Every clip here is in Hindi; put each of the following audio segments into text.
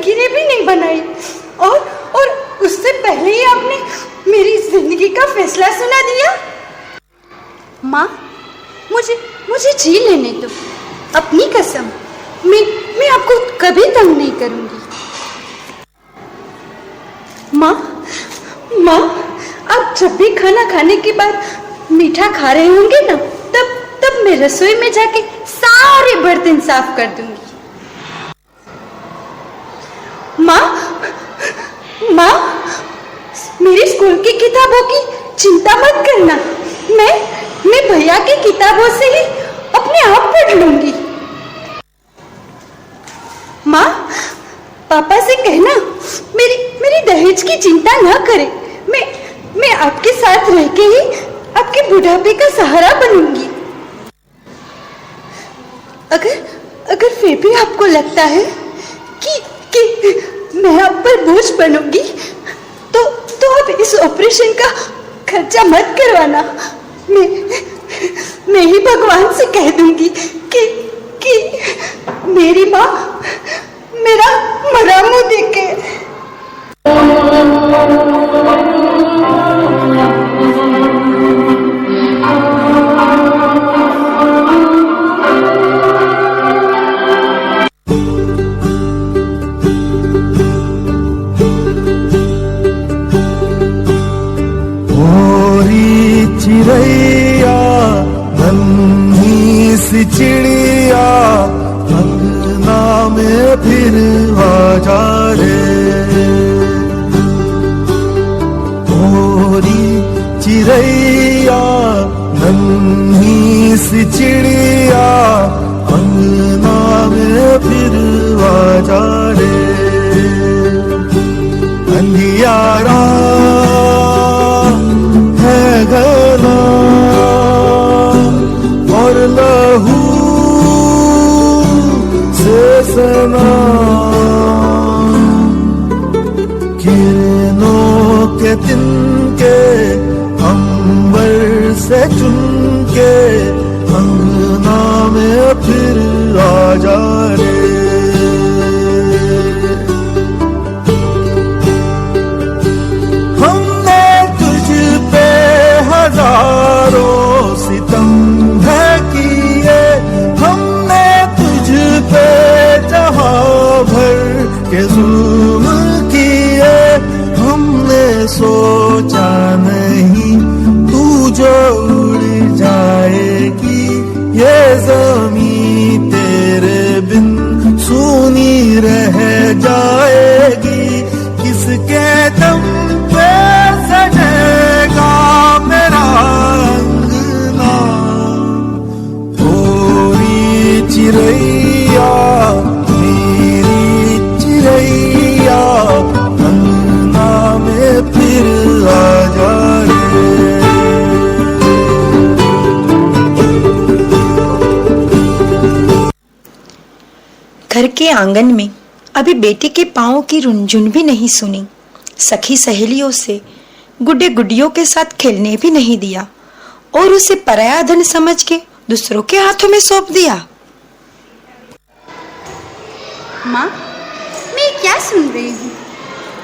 लकीरें भी नहीं बनाई, और उससे पहले ही आपने मेरी जिंदगी का फैसला सुना दिया। माँ, मुझे जी लेने दो। अपनी कसम, मैं आपको कभी तंग नहीं करूंगी। माँ, आप जब भी खाना खाने के बाद मीठा खा रहे होंगे ना, तब मैं रसोई में जाके सारे बर्तन साफ कर दूंगी। माँ, मेरी स्कूल की किताबों की चिंता मत करना। मैं भैया की किताबों से ही अपने आप पढ़ लूंगी। माँ, पापा से कहना मेरी दहेज की चिंता ना करे। मैं आपके साथ रह के ही आपके बुढ़ापे का सहारा बनूंगी। अगर फिर भी आपको लगता है कि मैं आप पर बोझ बनूंगी, तो आप इस ऑपरेशन का खर्चा मत करवाना। मैं ही भगवान से कह दूंगी कि मेरी माँ मेरा मरा मुंह देखे। चिड़ैया नन्ही सी चिड़िया अंगना में फिर आ जा रे। गोरी चिड़ैया नन्ही सी चिड़िया अंगना में फिर आ जा रे। अंधियारा है घना और लहू से सना, किरणों के तिनके अंबर से चुनके अंगना में फिर आ जा रे। हजारों सितम है किए हमने तुझ पे, जहां भर के जुल्म किए हमने सोचा नहीं तू जो उड़ जाएगी। ये ज़मीं तेरे बिन सूनी रह जाएगी। किसके दम पे सजेगा मेरा अंगना। गोरी चिड़ैया मेरी चिड़ैया अंगना में फिर आ जा रे। घर के आंगन में अभी बेटे के पाँव की रुनझुन भी नहीं सुनी। सखी सहेलियों से गुड्डे गुड्डियों के साथ खेलने भी नहीं दिया और उसे पराया धन समझ के दूसरों के हाथों में सौंप दिया। माँ, मैं क्या सुन रही हूँ?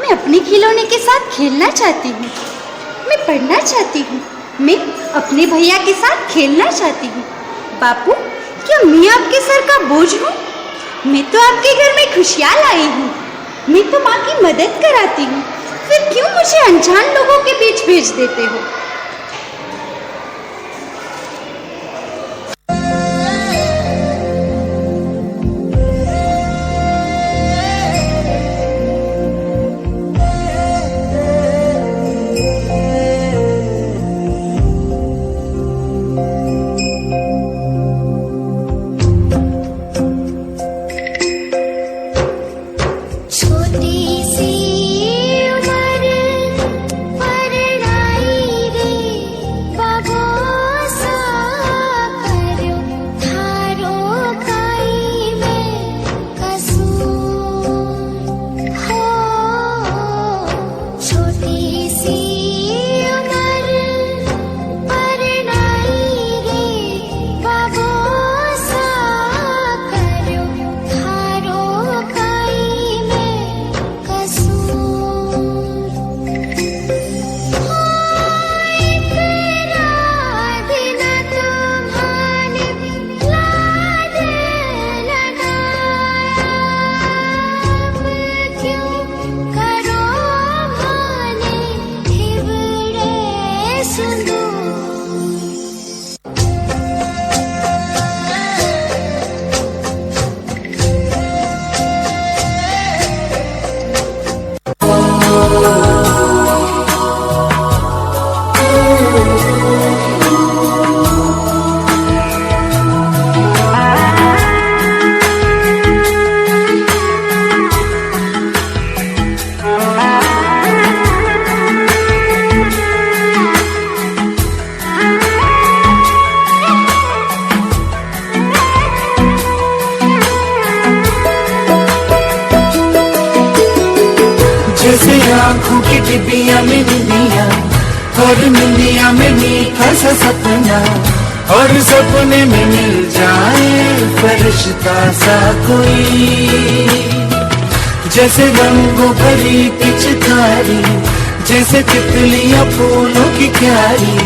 मैं अपने खिलौने के साथ खेलना चाहती हूँ। मैं पढ़ना चाहती हूँ। मैं अपने भैया के साथ खेलना चाहती हूँ। बापू, क्या मैं आपके सर का बोझ हूँ? मैं तो आपके घर में खुशियाँ लाई हूँ। मैं तो माँ की मदद कराती हूँ। फिर क्यों मुझे अनजान लोगों के बीच भेज देते हो? छोटी सी उम्र पर आंखों की डिबिया में निंदिया, और निंदिया में मीठा सा सपना, और सपने में मिल जाए फरिश्ता सा कोई। जैसे रंगों भरी पिचकारी, जैसे तितलियां फूलों की क्यारी,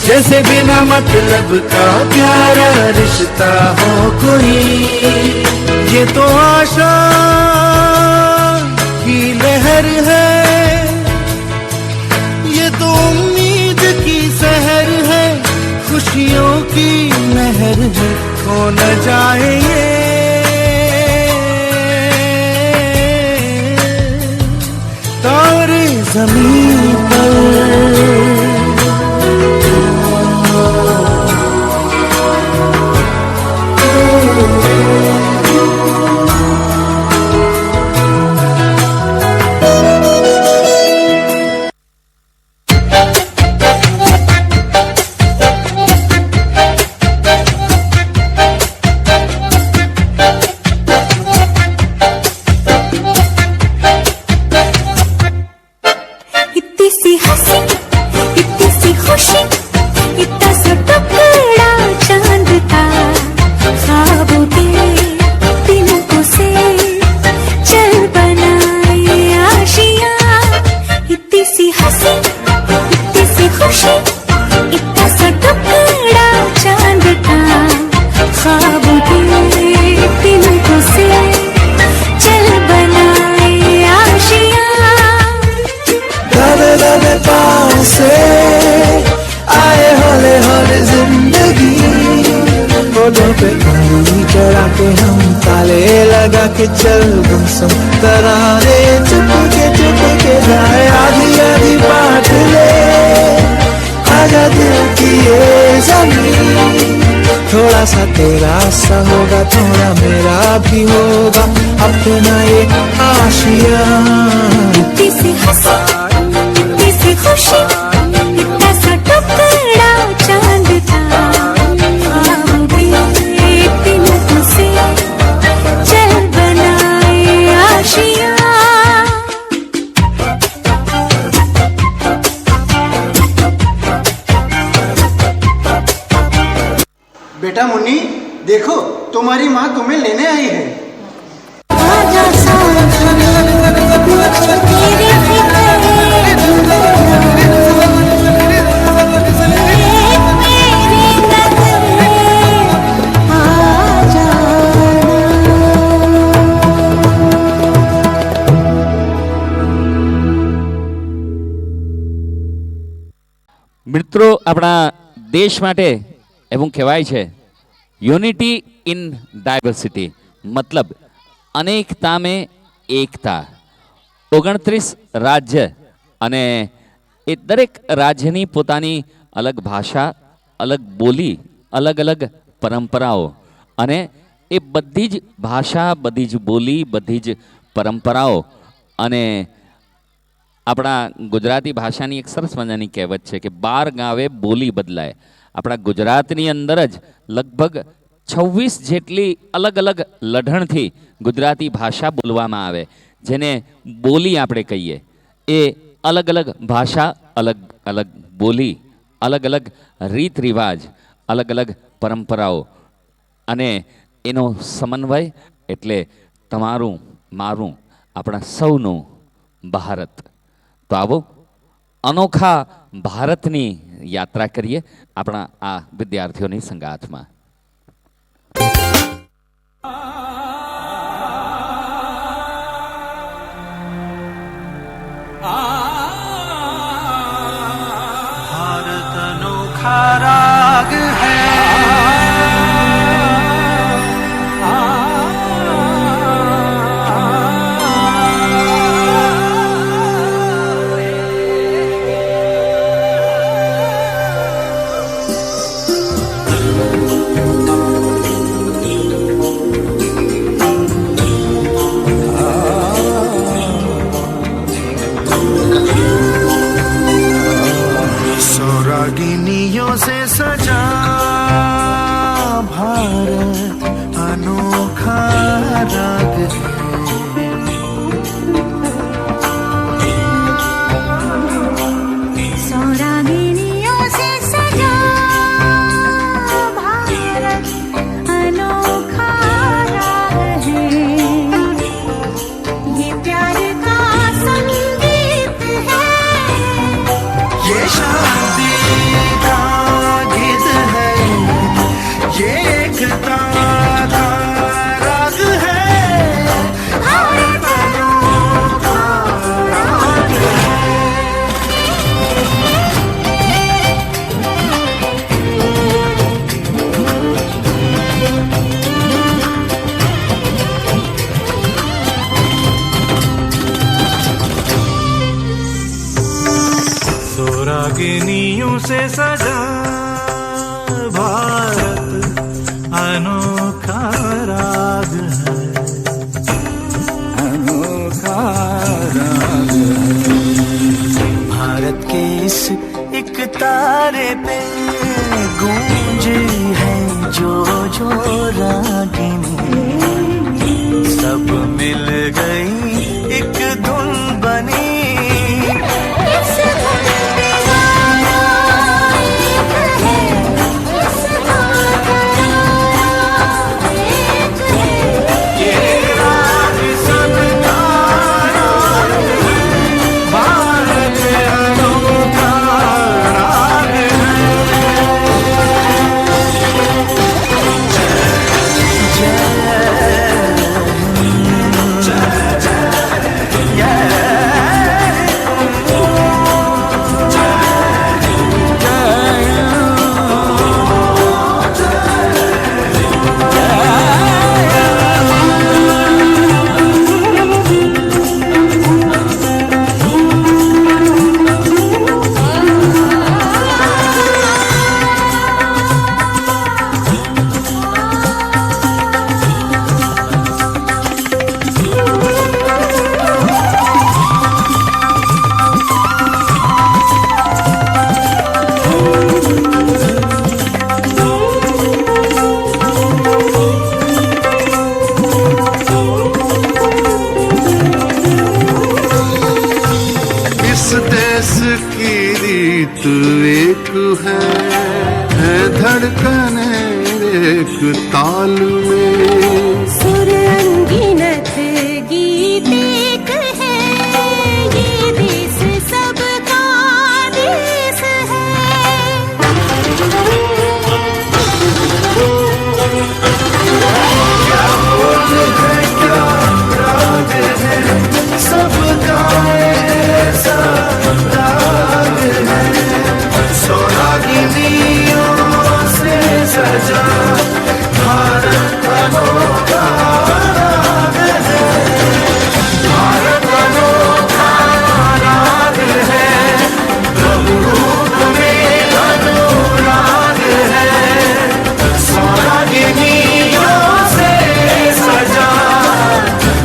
जैसे बिना मतलब का प्यारा रिश्ता हो कोई। ये तो आशा की लहर है, ये तो उम्मीद की सहर है, खुशियों की लहर है, खो न जाए ये तारे ज़मीन पर। के चल गुमसुम तराने चुपके जाए, आधी आधी बात ले आजा दिल की ये ज़मीन। थोड़ा सा तेरा सा होगा, थोड़ा मेरा भी होगा, अपना ये आशिया। इतनी सी हंसी, इतनी सी खुशी, इतना सा टुकड़ा चांद था, बेटा मुन्नी, देखो तुम्हारी माँ तुम्हें लेने आई है। મિત્રો, આપણા દેશ માટે એવું કહેવાય છે યુનિટી ઇન ડાયવર્સિટી, मतलब અનેકતા में એકતા। 29 રાજ્ય અને એ દરેક રાજ્યની પોતાની અલગ ભાષા, અલગ બોલી, અલગ અલગ પરંપરાઓ, અને એ બધી જ ભાષા, બધી જ બોલી, બધી જ પરંપરાઓ અને આપણા ગુજરાતી ભાષાની એક સરસ મજાની કહેવત છે કે 12 ગાવે બોલી બદલાય। આપણા ગુજરાતની અંદર જ લગભગ 26 જેટલી અલગ અલગ લઢણથી ગુજરાતી ભાષા બોલવામાં આવે, જેને બોલી આપણે કહીએ। એ અલગ અલગ ભાષા, અલગ અલગ બોલી, અલગ અલગ રીત રિવાજ, અલગ અલગ પરંપરાઓ અને એનો સમન્વય એટલે તમારું મારું આપણા સૌનું ભારત। તો આવો અનોખા ભારતની યાત્રા કરીએ આપણા આ વિદ્યાર્થીઓની સંગાથમાં। भारत अनोखा राग है, से रागिनियों से सजा भारत अनोखा राग है, अनोखा राग है। भारत के इस एक तारे पे गूंजी है जो जो रागिनी, सब मिल गई एक धुन बनी। धड़कन एक ताल में, सुर अंगिनत गीत एक है, ये देश सबका देश है। सबका ऐसा राग है, सोहागिनियों से सजा भारत अनोखा राग है, भारत अनोखा राग है, रंगरूप में अनुराग है, सोहागिनियों से सजा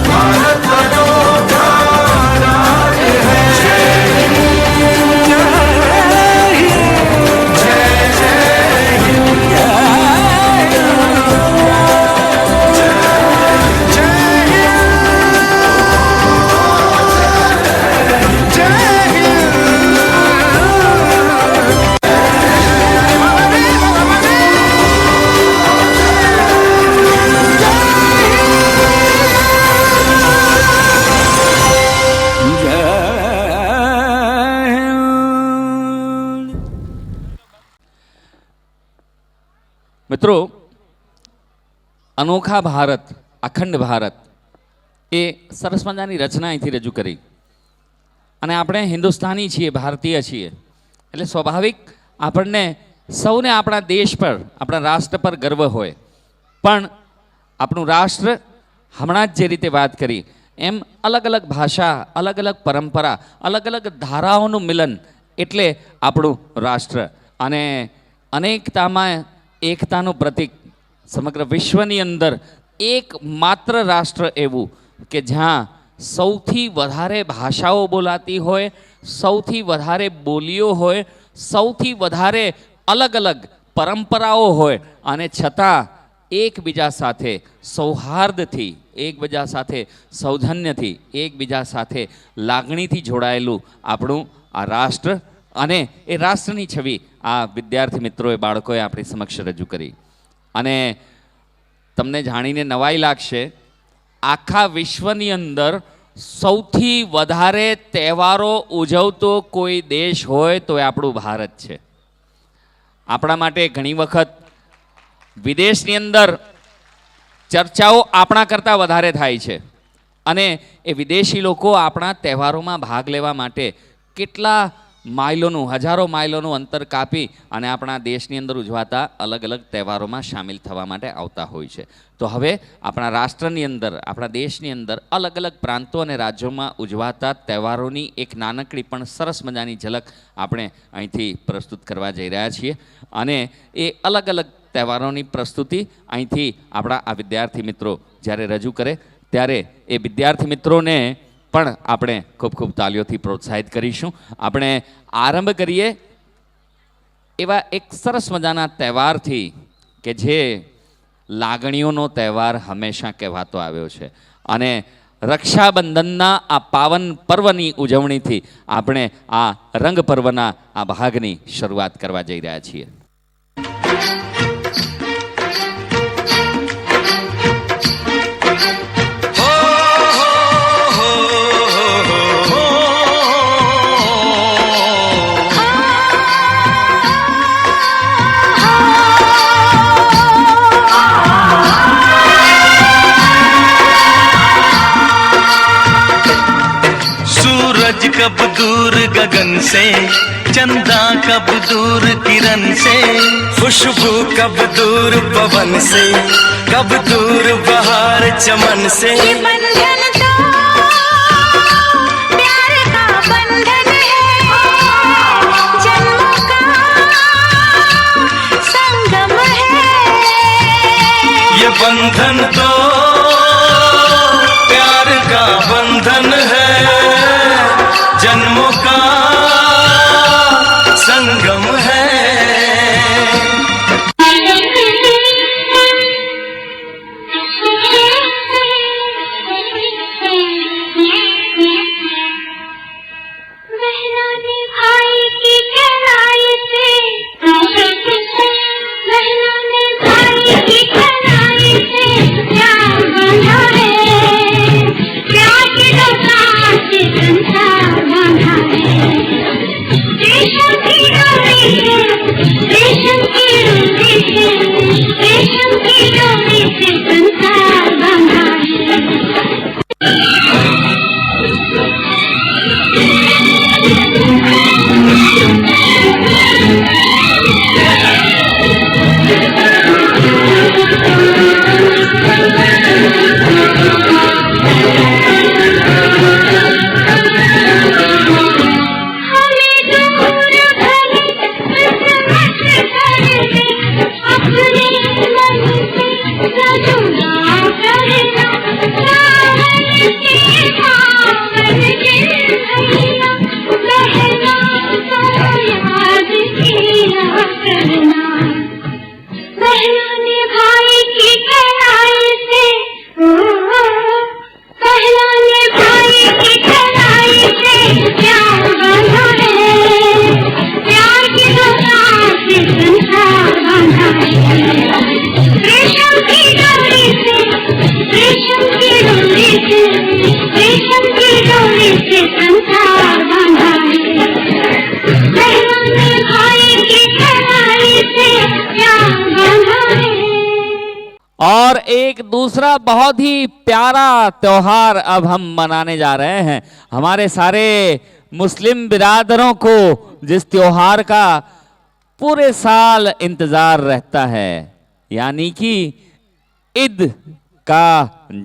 भारत अनोखा राग है। મિત્રો, અનોખા ભારત, અખંડ ભારત એ સરસ મજાની રચના અહીંથી રજૂ કરી. અને આપણે હિન્દુસ્તાની છીએ, ભારતીય છીએ, એટલે સ્વાભાવિક આપણને સૌને આપણા દેશ પર, આપણા રાષ્ટ્ર પર ગર્વ હોય. પણ આપણું રાષ્ટ્ર હમણાં જ જે રીતે વાત કરી એમ અલગ અલગ ભાષા, અલગ અલગ પરંપરા, અલગ અલગ ધારાઓનું મિલન એટલે આપણું રાષ્ટ્ર. અને અનેકતામાં એકતાનું પ્રતીક. સમગ્ર વિશ્વની અંદર એક માત્ર રાષ્ટ્ર એવું કે જ્યાં સૌથી વધારે ભાષાઓ બોલાતી હોય, સૌથી વધારે બોલીઓ હોય, સૌથી વધારે અલગ અલગ પરંપરાઓ હોય, અને છતાં એકબીજા સાથે સૌહાર્દથી, એકબીજા સાથે સૌજન્યથી, એકબીજા સાથે લાગણીથી જોડાયેલું આપણું આ રાષ્ટ્ર. અને એ રાષ્ટ્રની છબી આ વિદ્યાર્થી મિત્રોએ, બાળકોએ આપણી સમક્ષ રજૂ કરી. અને તમને જાણીને નવાઈ લાગશે, આખા વિશ્વની અંદર સૌથી વધારે તહેવારો ઉજવતો કોઈ દેશ હોય તો એ આપણું ભારત છે. આપણા માટે ઘણી વખત વિદેશની અંદર ચર્ચાઓ આપણા કરતાં વધારે થાય છે, અને એ વિદેશી લોકો આપણા તહેવારોમાં ભાગ લેવા માટે કેટલા માઇલોનું હજારો માઇલોનું અંતર કાપી અને આપણા દેશની અંદર ઉજવાતા અલગ અલગ તહેવારોમાં સામેલ થવા માટે આવતા હોય છે. તો હવે આપણા રાષ્ટ્રની અંદર, આપણા દેશની અંદર અલગ અલગ પ્રાંતો અને રાજ્યોમાં ઉજવાતા તહેવારોની એક નાનકડી પણ સરસ મજાની ઝલક આપણે અહીંથી પ્રસ્તુત કરવા જઈ રહ્યા છીએ. અને એ અલગ અલગ તહેવારોની પ્રસ્તુતિ અહીંથી આપણા આ વિદ્યાર્થી મિત્રો જ્યારે રજૂ કરે ત્યારે એ વિદ્યાર્થી મિત્રોને પણ આપણે ખૂબ ખૂબ તાલીઓથી પ્રોત્સાહિત કરીશું. આપણે આરંભ કરીએ એવા એક સરસ મજાના તહેવારથી કે જે લાગણીઓનો તહેવાર હંમેશા કહેવાતો આવ્યો છે. અને રક્ષાબંધનના આ પાવન પર્વની ઉજવણીથી આપણે આ રંગ પર્વના આ ભાગની શરૂઆત કરવા જઈ રહ્યા છીએ. कब दूर गगन से, चंदा कब दूर किरण से, खुशबू कब दूर पवन से, कब दूर बहार चमन से। ये बंधन तो प्यार का बंधन है, जन्मों का संगम है। ये बंधन तो प्यार का बंधन है, जन्मों का संगम है। बहनों भाई की कलाई से, बहनों ने भाई की कलाई से प्यार बंधा है, प्यार की डोर से संसार बंधा है। रेशम की डोरी से, रेशम की डोरी से, रेशम की डोरी से संसार बंधा है। और एक दूसरा बहुत ही प्यारा त्योहार अब हम मनाने जा रहे हैं. हमारे सारे मुस्लिम बिरादरों को जिस त्योहार का पूरे साल इंतजार रहता है, यानी कि ईद का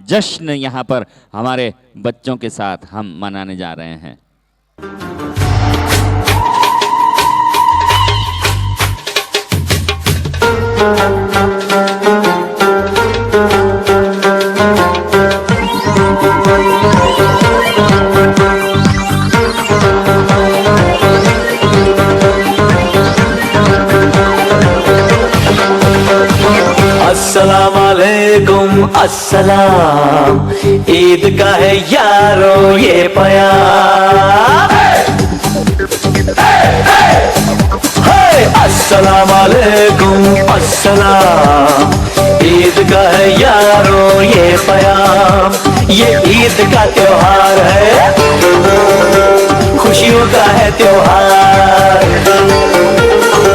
जश्न यहाँ पर हमारे बच्चों के साथ हम मनाने जा रहे हैं. अस्सलाम वालेकुम अस्सलाम, ईद का है यारो ये प्यार। अस्सलाम वालेकुम अस्सलाम, ईद का है यारो ये प्यार। ये ईद का त्योहार है, खुशियों का है त्योहार।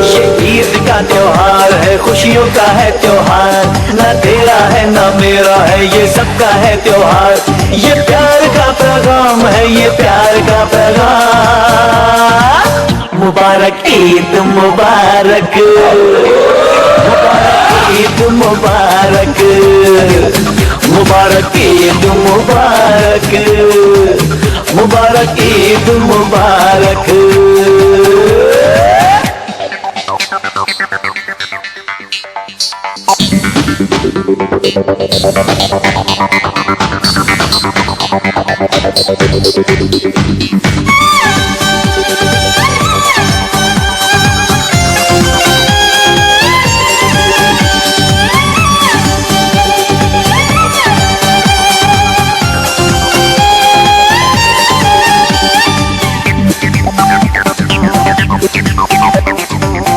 ये ईद का त्योहार है, खुशियों का है त्योहार। ना तेरा है ना मेरा है, ये सबका है त्योहार। ये प्यार का पैगाम है, ये प्यार का पैगाम। मुबारक ईद मुबारक, ईद मुबारक, मुबारक ईद मुबारक, मुबारक ईद मुबारक।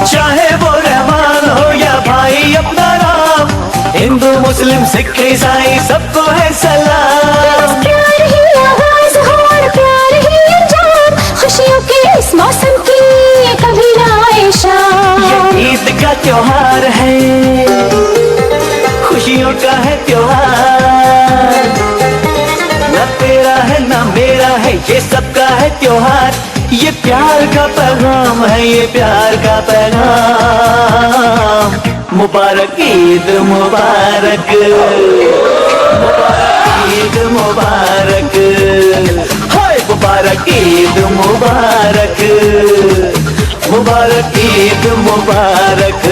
चाहे वो रहमान हो या भाई अपना राम, हिंदू मुस्लिम सिख ईसाई सबको है सलाम। प्यार ही आगाज़ हो और प्यार ही अंजाम, खुशियों के इस मौसम की कभी ना आए शाम। ये ईद का त्योहार है, खुशियों का है त्योहार, न तेरा है न मेरा है, ये सबका है त्योहार। ये प्यार का पैगाम है, ये प्यार का पैगाम। मुबारक ईद मुबारक, मुबारक ईद मुबारक, हाय मुबारक ईद मुबारक, मुबारक ईद मुबारक।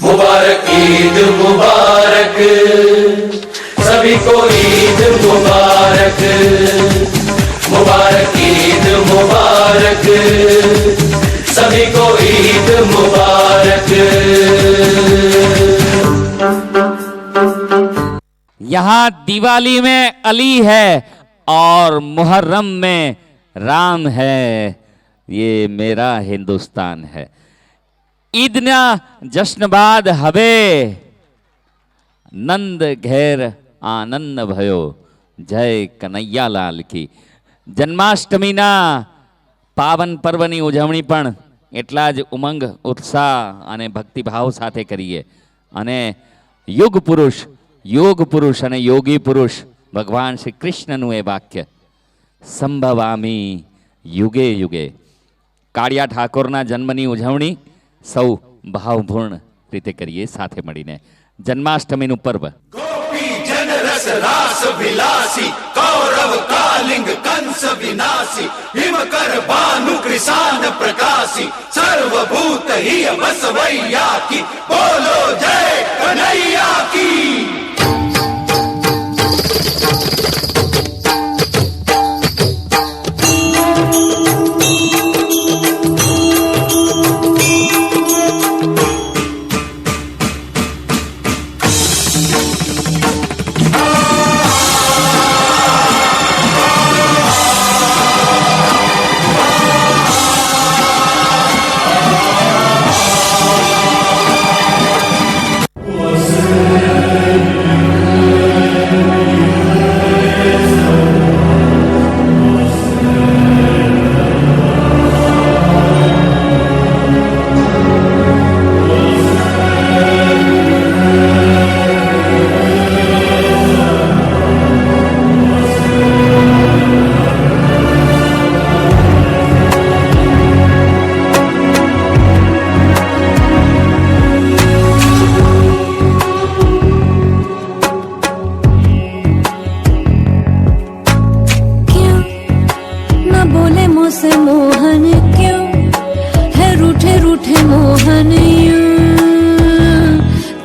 मुबारक ईद मुबारक, सभी को ईद मुबारक, मुबारक ईद मुबारक, सभी को ईद मुबारक। यहाँ दिवाली में अली है और मुहर्रम में राम है, ये मेरा हिंदुस्तान है। ईदना जश्न बाद हवे नंद घेर आनंद भयो, जय कन्हैया लाल की। જન્માષ્ટમીના પાવન પર્વની ઉજવણી પણ એટલા જ ઉમંગ ઉત્સાહ અને ભક્તિભાવ સાથે કરીએ અને યુગ પુરુષ અને યોગી પુરુષ ભગવાન શ્રી કૃષ્ણનું એ વાક્ય સંભવામી યુગે યુગે। કાળિયા ઠાકોરના જન્મની ઉજવણી સૌ ભાવપૂર્ણ રીતે કરીએ સાથે મળીને। જન્માષ્ટમીનું પર્વ गोपी जन रस रास विलासी, कौरव कालिंग कंस विनाशी, हिम कर भानु कृषान प्रकाशी, सर्वभूत ही बसवैया की, बोलो जय कन्हैया की।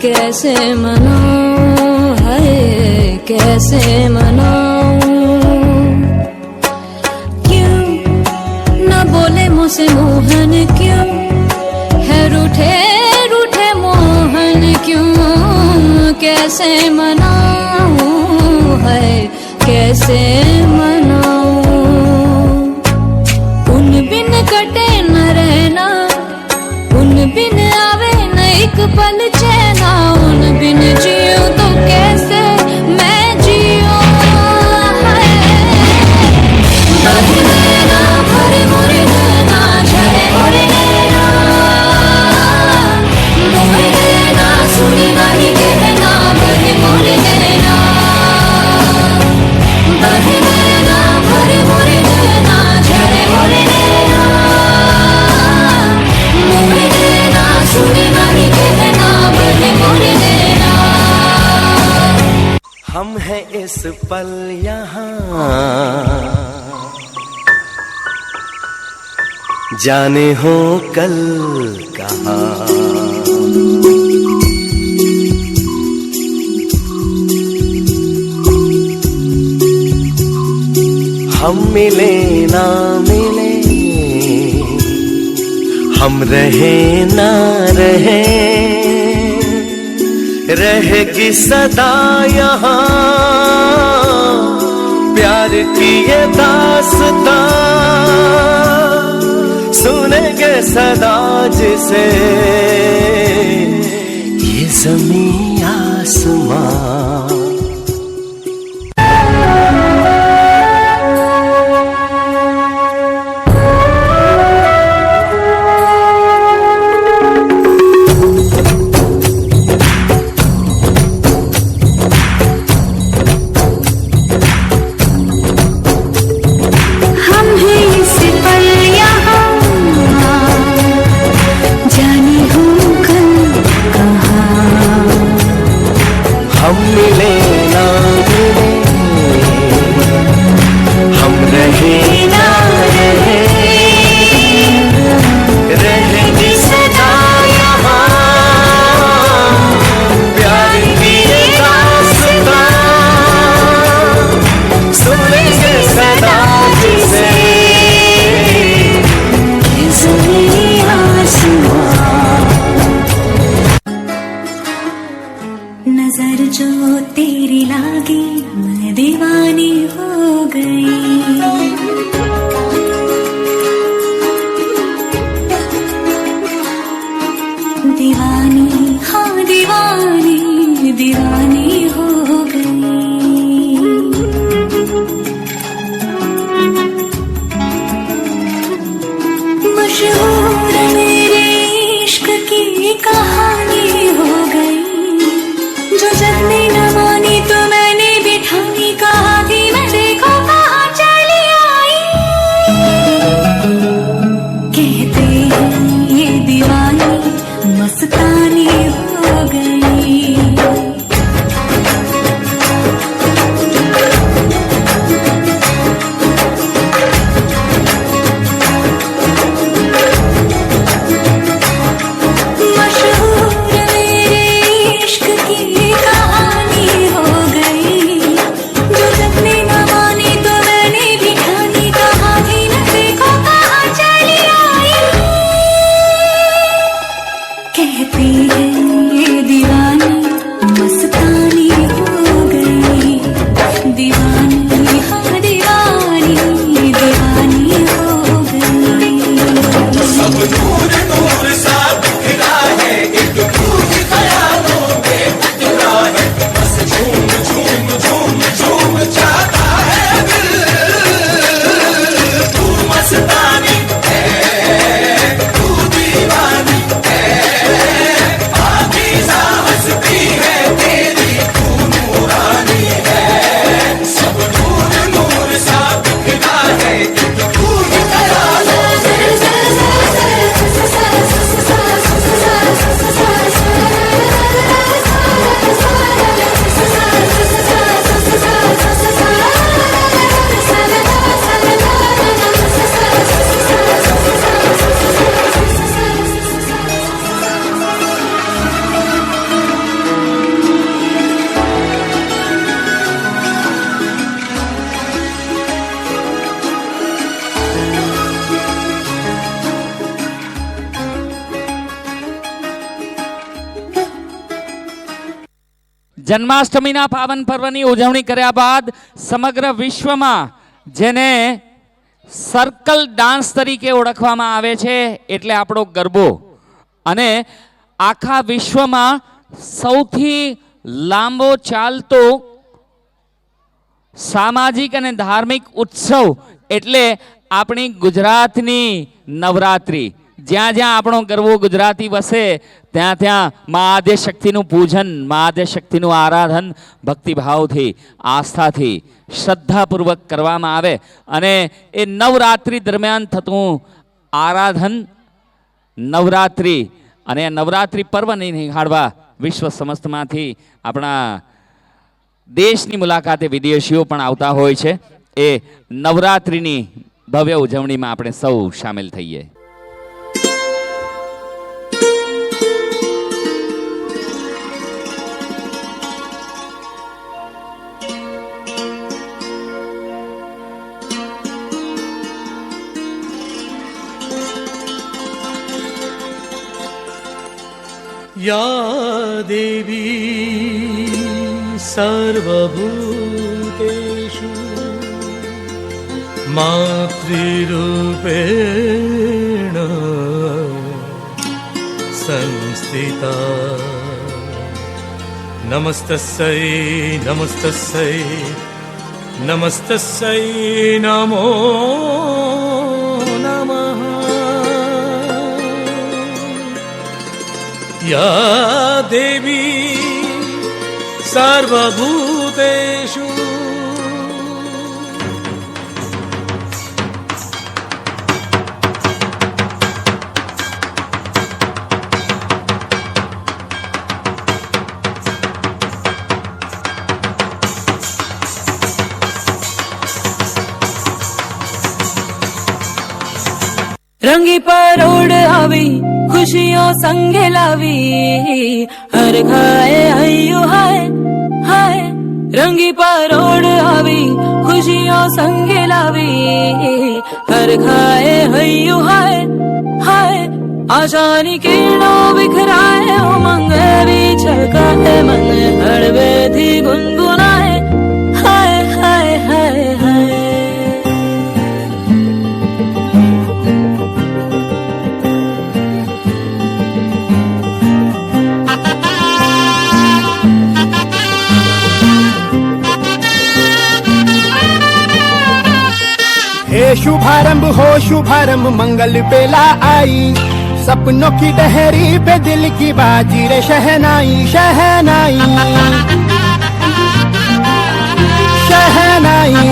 कैसे मनाऊं है कैसे मनाऊं, क्यों न बोले मुझसे मोहन, क्यों है रूठे रूठे मोहन, क्यों कैसे मनाऊं है कैसे मनाऊं। उन बिन कटे न रहना, उन बिन आवे न एक पल चैना, उन बिन जियो तो कैसे मैं जियो। भरे नैना भरे मोरे नैना, झरे मोरे नैना, मोरे नैना सुनी नहीं कहना, बन इस पल यहाँ, जाने हो कल कहाँ। हम मिले ना मिले, हम रहे ना रहे, रहेगी सदा यहाँ प्यार की ये दास्तां, सुनेंगे सदा जिसे ये ज़मीं आसमां। नजर जो तेरी लागी मैं दीवानी हो गई, दीवानी हाँ दीवानी दीवानी हो गई। मशहूर मेरे इश्क की कहानी हो गई, जो जग ने न मानी तो मैंने बिठानी, कहा कि मैं देखो कहाँ चली आई। कहते हैं ये दीवानी मस्तानी हो गई। જન્માષ્ટમીના પાવન પર્વની ઉજવણી કર્યા બાદ સમગ્ર વિશ્વમાં જેને સર્કલ ડાન્સ તરીકે ઓળખવામાં આવે છે એટલે આપણો ગરબો, અને આખા વિશ્વમાં સૌથી લાંબો ચાલતો સામાજિક અને ધાર્મિક ઉત્સવ એટલે આપણી ગુજરાતની નવરાત્રી। જ્યાં જ્યાં આપણો ગરબો ગુજરાતી વસે ત્યાં ત્યાં મા આદ્યશક્તિનું પૂજન, મા આદ્યશક્તિનું આરાધન ભક્તિભાવથી, આસ્થાથી, શ્રદ્ધાપૂર્વક કરવામાં આવે અને એ નવરાત્રિ દરમિયાન થતું આરાધન નવરાત્રિ અને નવરાત્રિ પર્વને નિહાળવા વિશ્વ સમસ્તમાંથી આપણા દેશની મુલાકાતે વિદેશીઓ પણ આવતા હોય છે. એ નવરાત્રિની ભવ્ય ઉજવણીમાં આપણે સૌ સામેલ થઈએ. या देवी सर्वभूतेषु मातृरूपेण संस्थिता नमस्तस्यै नमस्तस्यै नमस्तस्यै नमो नमः. या देवी सर्वभूतेषु रंगी परोड़ आवी खुशियों संगे लावी हर खाए हयो हाय हाय. रंगी परोड़ आवी खुशियों संगे लावी हर खाए हयो हाय हाय. आशानी किरणों बिखराए उमंग भी छलकाए मन हड़वे थी गुनगुनाए हाय हाय हाय हाय. हे शुभारंभ हो शुभारंभ मंगल बेला आई सपनों की डहरी पे दिल की बाजी रे शहनाई शहनाई शहनाई.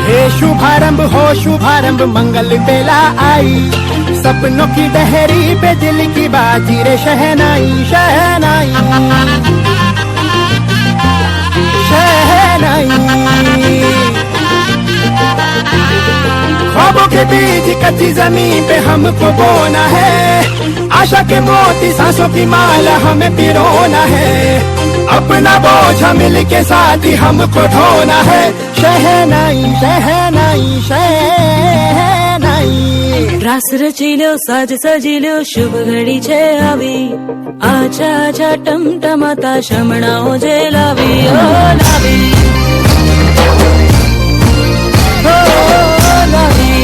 हे शुभारंभ हो शुभारंभ मंगल बेला आई सपनों की डहरी पे दिल की बाजी रे शहनाई शहनाई शहनाई. ख्वाबों के बीज कच्ची जमीन पे हमको बोना है आशा के मोती सांसों की माला हमें पिरोना है अपना बोझ मिल के साथ ही हमको ढोना है शहनाई शहनाई शहनाई. रास रचिलो साज सजिलो शुभ घड़ी छे आवी आजा आजा टमटमाता शमणाओ जे लावी ओ लावी ओ लावी.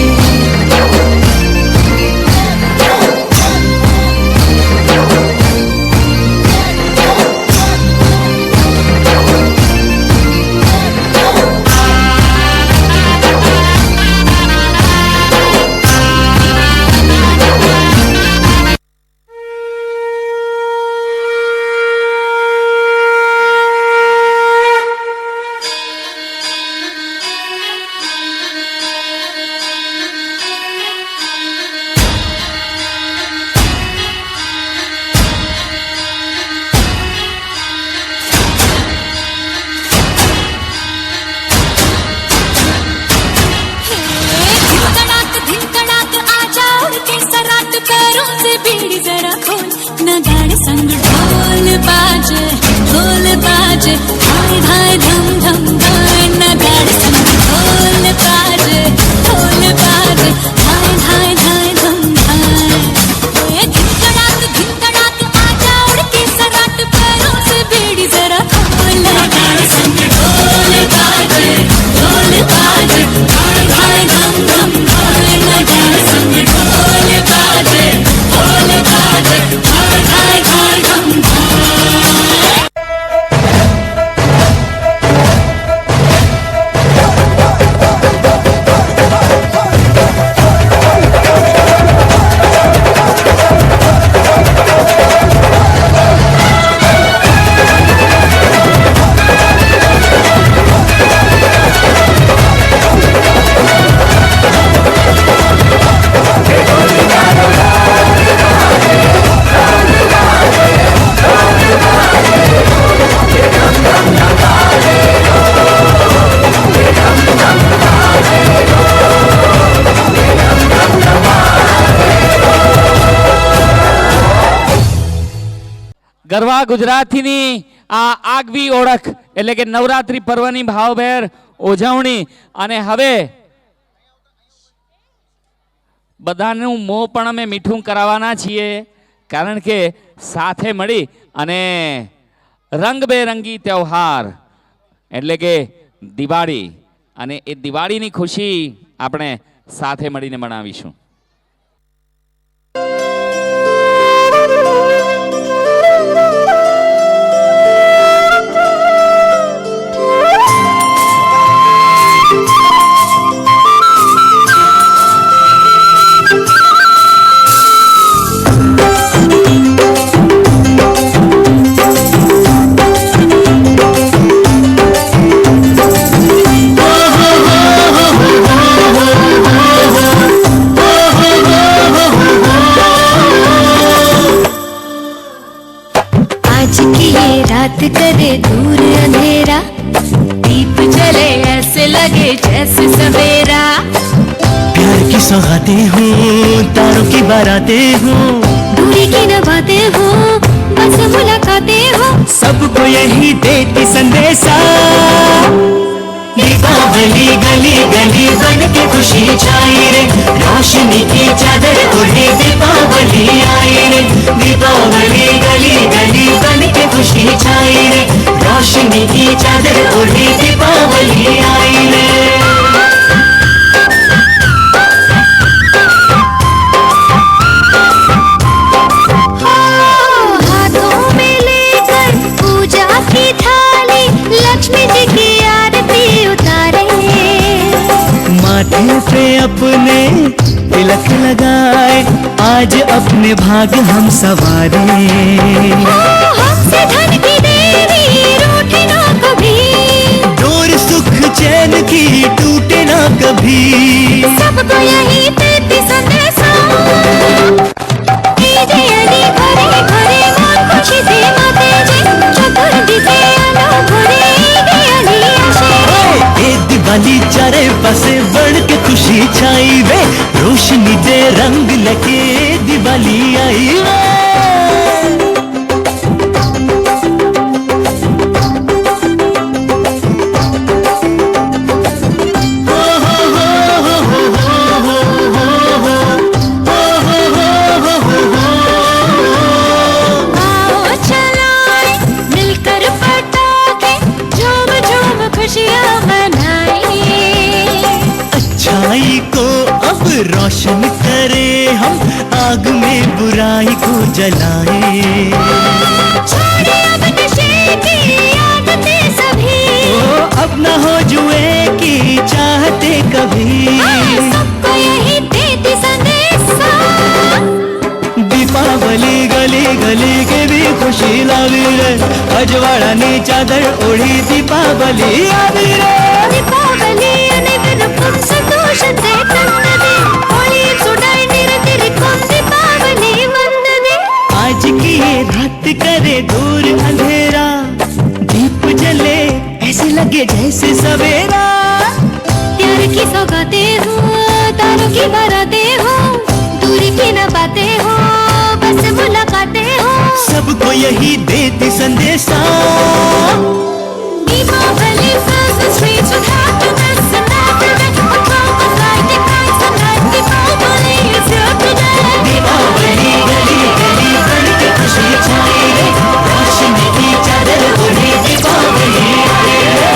ગરવા ગુજરાતીની આ આગવી ઓળખ એટલે કે નવરાત્રી પર્વની ભાવભેર ઉજવણી અને હવે બધાનું મોં પણ અમે મીઠું કરાવવાના છીએ કારણ કે સાથે મળી અને રંગબેરંગી તહેવાર એટલે કે દિવાળી અને એ દિવાળીની ખુશી આપણે સાથે મળીને મનાવીશું. रात करे दूर अंधेरा दीप जले ऐसे लगे जैसे सवेरा प्यार की सौगातें हो तारों की बारातें हो दूरी की न बातें हो बस मुलाकातें हो सबको यही देती संदेशा दीपावली गली गली बन के खुशी छाई रे रोशनी की चादर ओढ़े दीपावली आई रे दीपावली गली गली बन के खुशी छाई रे रोशनी की चादर ओढ़े दीपावली आई रे हाथों में लेकर पूजा की थाली लक्ष्मी जी की आरती उतारे माथे पे अपने तिलक लगाए आज अपने भाग हम सवारे हमसे धन की देवी रूठे ना कभी डोर सुख चैन की टूटे ना कभी सबको यही देती संदेशा कीजिए अली भरे भरे मन खुशी से माते जी चतुर्दिके आलो भरे अली आशे ए दिवाली चारे पासे बढ़ के खुशी छाई वे रोशनी दे रंग लगे दिवाली आई वे आओ चलाए मिलकर पटाखे झूम झूम खुशियाँ मनाएं अच्छाई को अब रोशन करे हम आग में बुराई को जलाए छोड़े अब नशे की आदतें सभी ओ अब न हो जुए की चाहते कभी सबको यही देती संदेशा दीपावली गली गली के भी खुशी लावी रे अजवाड़ा नी चादर ओढ़ी दीपावली आवी रे दीपावली अनेकन संतोषते ತಂದದೆ ಹೋಳಿ ಸುಡಾಯಿ ನಿರತಿರಿ ಕೊಂದ ದೀಪಾವಳಿ ವಂದನೆ आज की ये रात करे दूर अंधेरा दीप जले ऐसे लगे जैसे सवेरा प्यार की सौगातें हो तारों की बारातें हो दूरी की न बातें हो बस मुलाकातें हो सबको यही देती संदेशा Deepawali fills the streets with happiness and laughter a cloud of lighting nights and night Deepawali is here today Deepawali गली गली बन के खुशी छाई रे रोशनी की चादर ओढ़ी दीपावली आई रे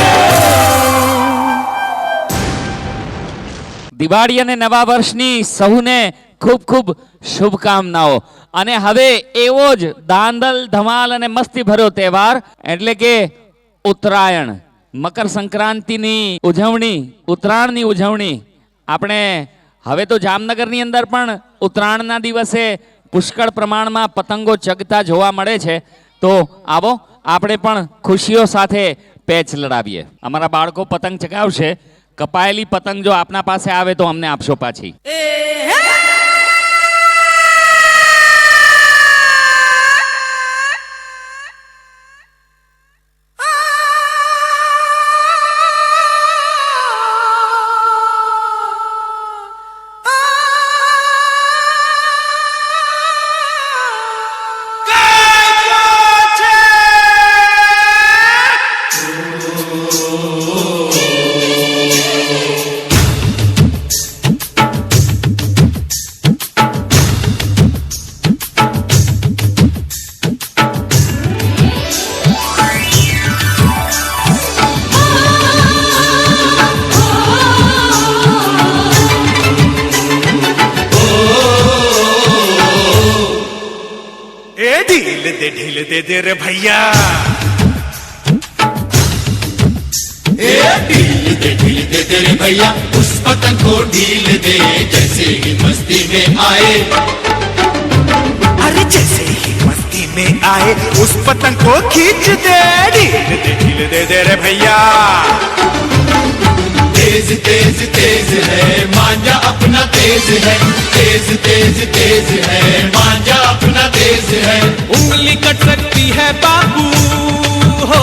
દિવાળી અને નવા વર્ષની સહુને ખૂબ ખૂબ શુભકામનાઓ અને હવે એવો જ દાંદલ ધમાલ અને મસ્તી ભર્યો તહેવાર એટલે કે ઉત્તરાયણ મકર સંક્રાંતિની ઉજવણી ઉત્તરાયણની ઉજવણી આપણે હવે તો જામનગરની અંદર પણ ઉત્તરાયણના દિવસે પુષ્કળ પ્રમાણમાં પતંગો ચગતા જોવા મળે છે તો આવો આપણે પણ ખુશીઓ સાથે પેચ લડાવીએ અમારા બાળકો પતંગ ચગાવશે કપાયેલી પતંગ જો આપના પાસે આવે તો અમને આપશો પાછી ढील दे रे भैया। ढील दे रे भैया, उस पतंग को ढील दे जैसे ही मस्ती में आए। अरे जैसे ही मस्ती में आए उस पतंग को खींच दे। ढील दे रे भैया। तेज तेज तेज है मांझा अपना तेज है, तेज तेज तेज है मांझा अपना तेज है। उंगली कट सकती है बाबू हो,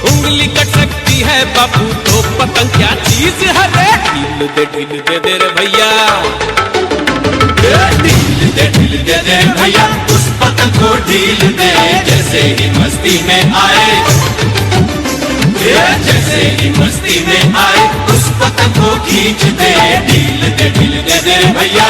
उंगली कट सकती है बाबू, तो पतंग क्या चीज है रे। ढील दे रे भैया। ढील दे रे भैया, उस पतंग को ढील दे जैसे ही मस्ती में आए। जैसे ही मस्ती में आए उस पतंग को खींच दे। ढील दे रे भैया।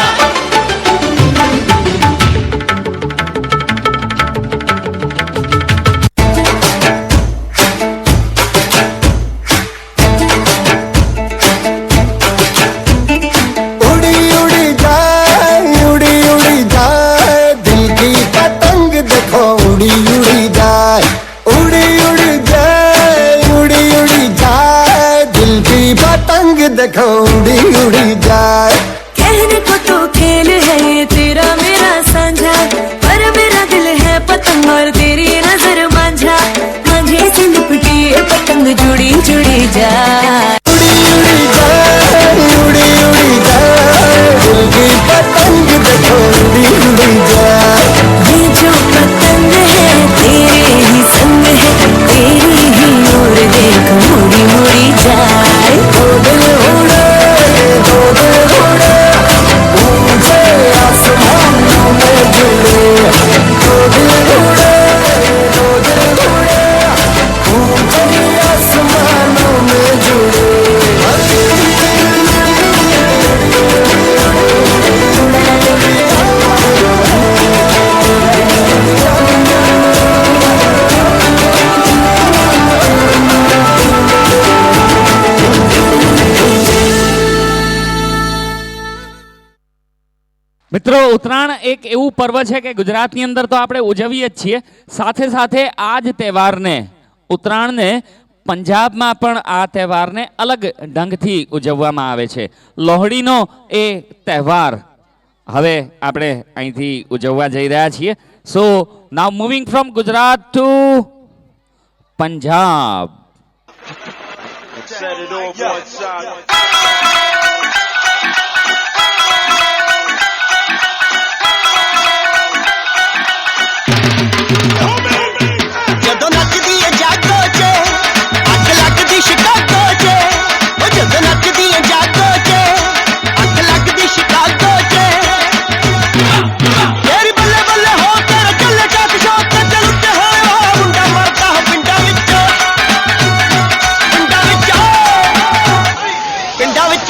देखो उड़ी उड़ी जाए। कहने को तो खेल है ये तेरा मेरा साझा, पर मेरा दिल है पतंग और तेरी नजर मांझा। मांझे से लिपटी ये पतंग जुड़ी जुड़ी जाए। उड़ी उड़ी जाए दिल की पतंग देखो उड़ी उड़ी जाए। ये जो पतंग है तेरे ही संग है, तेरी ही ओर देख मुड़ी मुड़ी जाए। મિત્રો ઉત્તરાયણ એક એવું પર્વ છે કે ગુજરાતની અંદર તો આપણે ઉજવીએ જ છીએ, સાથે સાથે આ જ તહેવારને ઉત્તરાયણને પંજાબમાં પણ આ તહેવારને અલગ ઢંગથી ઉજવવામાં આવે છે. લોહડીનો એ તહેવાર હવે આપણે અહીંથી ઉજવવા જઈ રહ્યા છીએ. So now moving from Gujarat to Punjab. पिंडा विच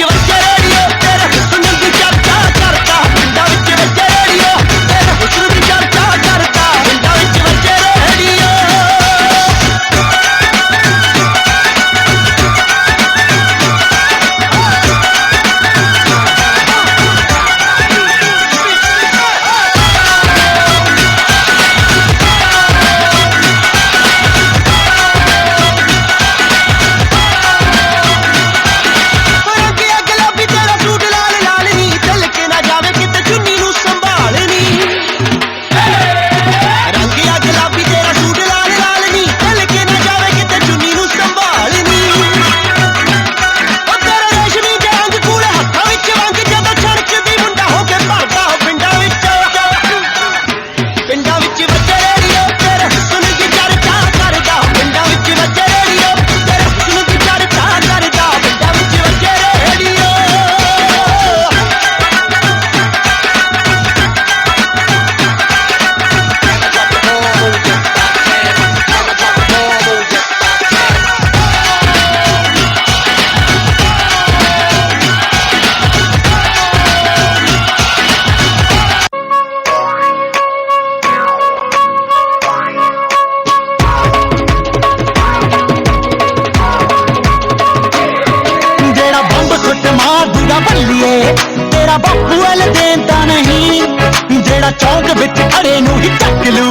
विच खड़े नूं ही चक लू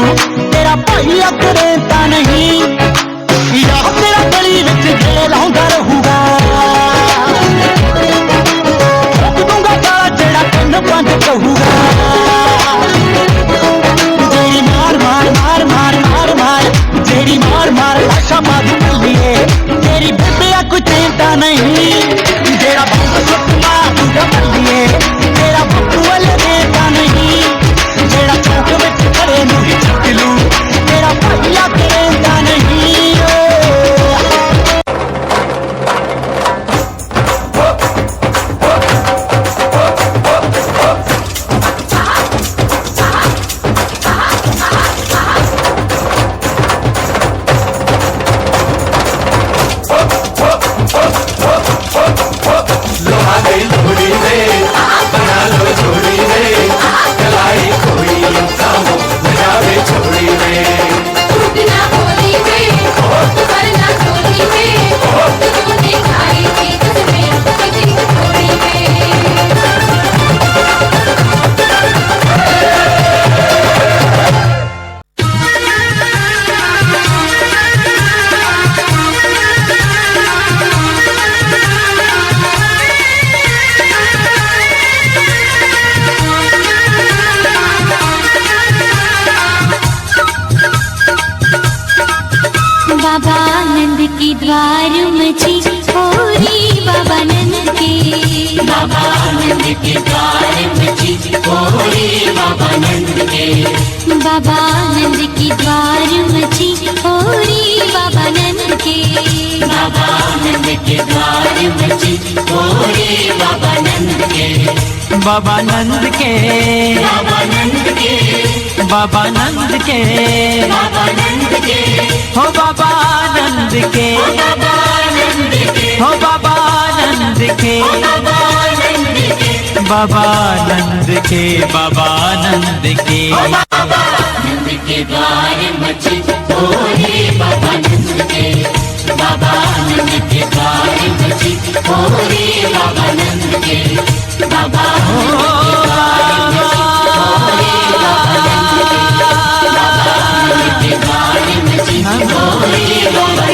तेरा भाई अकड़े तां नहीं या तेरा गली विच जेल आउंदा रहूगा ठोक दूंगा गाला जेड़ा कन्न बंद कहूगा जेड़ी मार मार मार मार मार मार जेड़ी मार मार लाशा मारू बल्लिए तेरी बेबे कोई चिंता नहीं जेड़ा बंद सुट मारूगा बल्लिए तेरा बप्पू वाले देता नहीं जेड़ा चौक विच खड़े नूं ही चक लू तेरा भाईया करेंदा नहीं बाबा नंद की द्वार मची होरी बाबा नंद के बाबा नंद की द्वार मची होरी बाबा नंद के बाबा नंद की द्वार मची होरी बाबा नंद के बाबा नंद के द्वार मची होरी बाबा नंद के बाबा नंद के बाबा नंद के बाबा नंद के बाबा नंद के हो बाबा नंद के बाबा नंद के हो बाबा नंद के बाबा नंद के बाबा नंद के बाबा नंद के बाबा नंद के द्वार मची होरी बाबा नंद के बाबा नंद के द्वार मची होरी बाबा नंद के बाबा नंद के द्वार मची होरी बाबा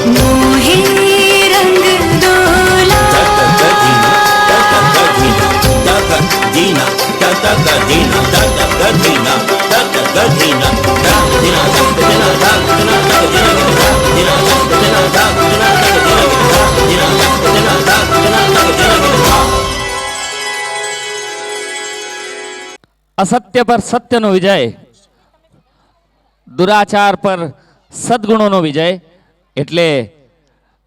मोहे रंग डोला असत्य पर सत्यનો વિજય, દુરાચાર પર સદગુણોનો વિજય એટલે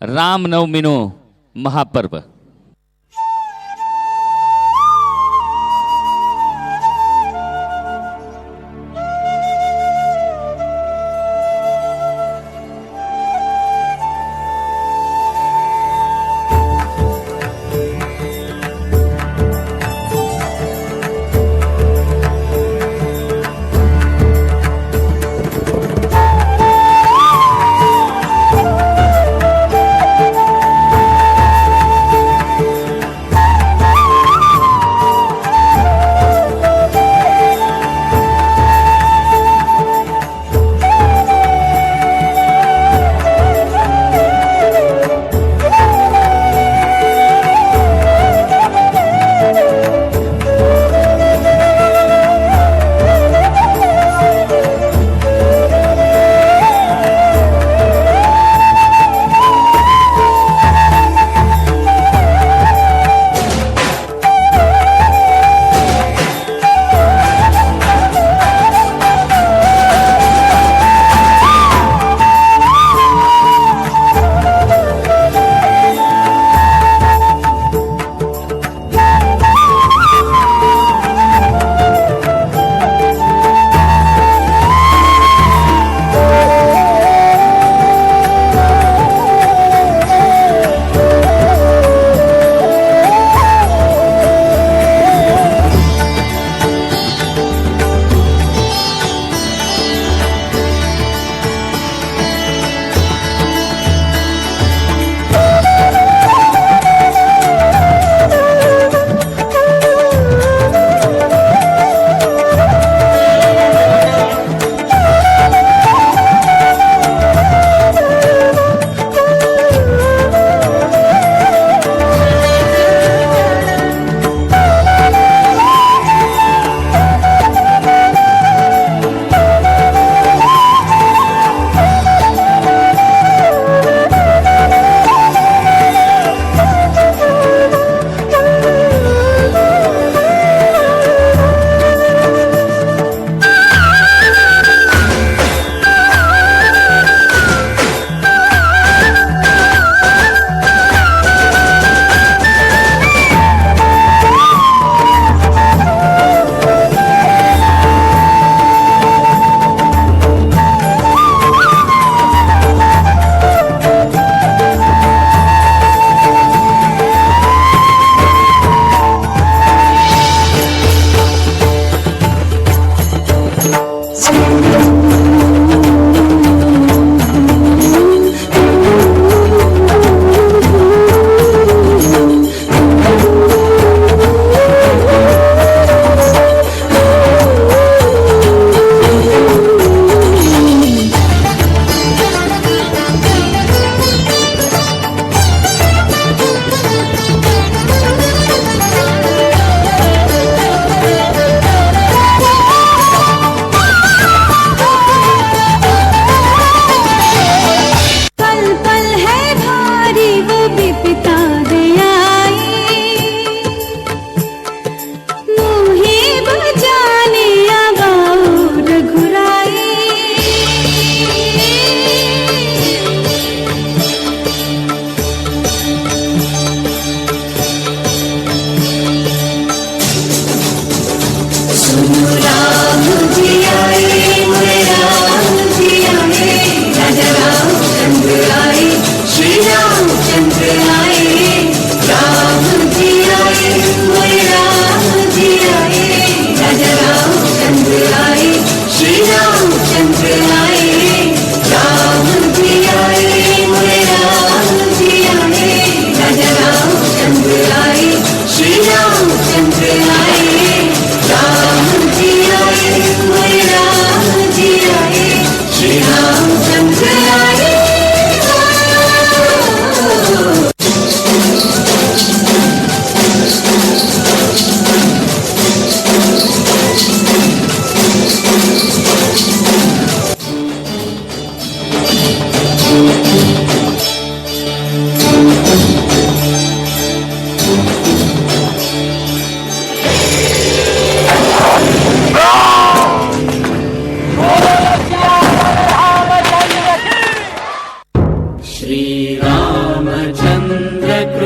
રામનવમીનું મહાપર્વ.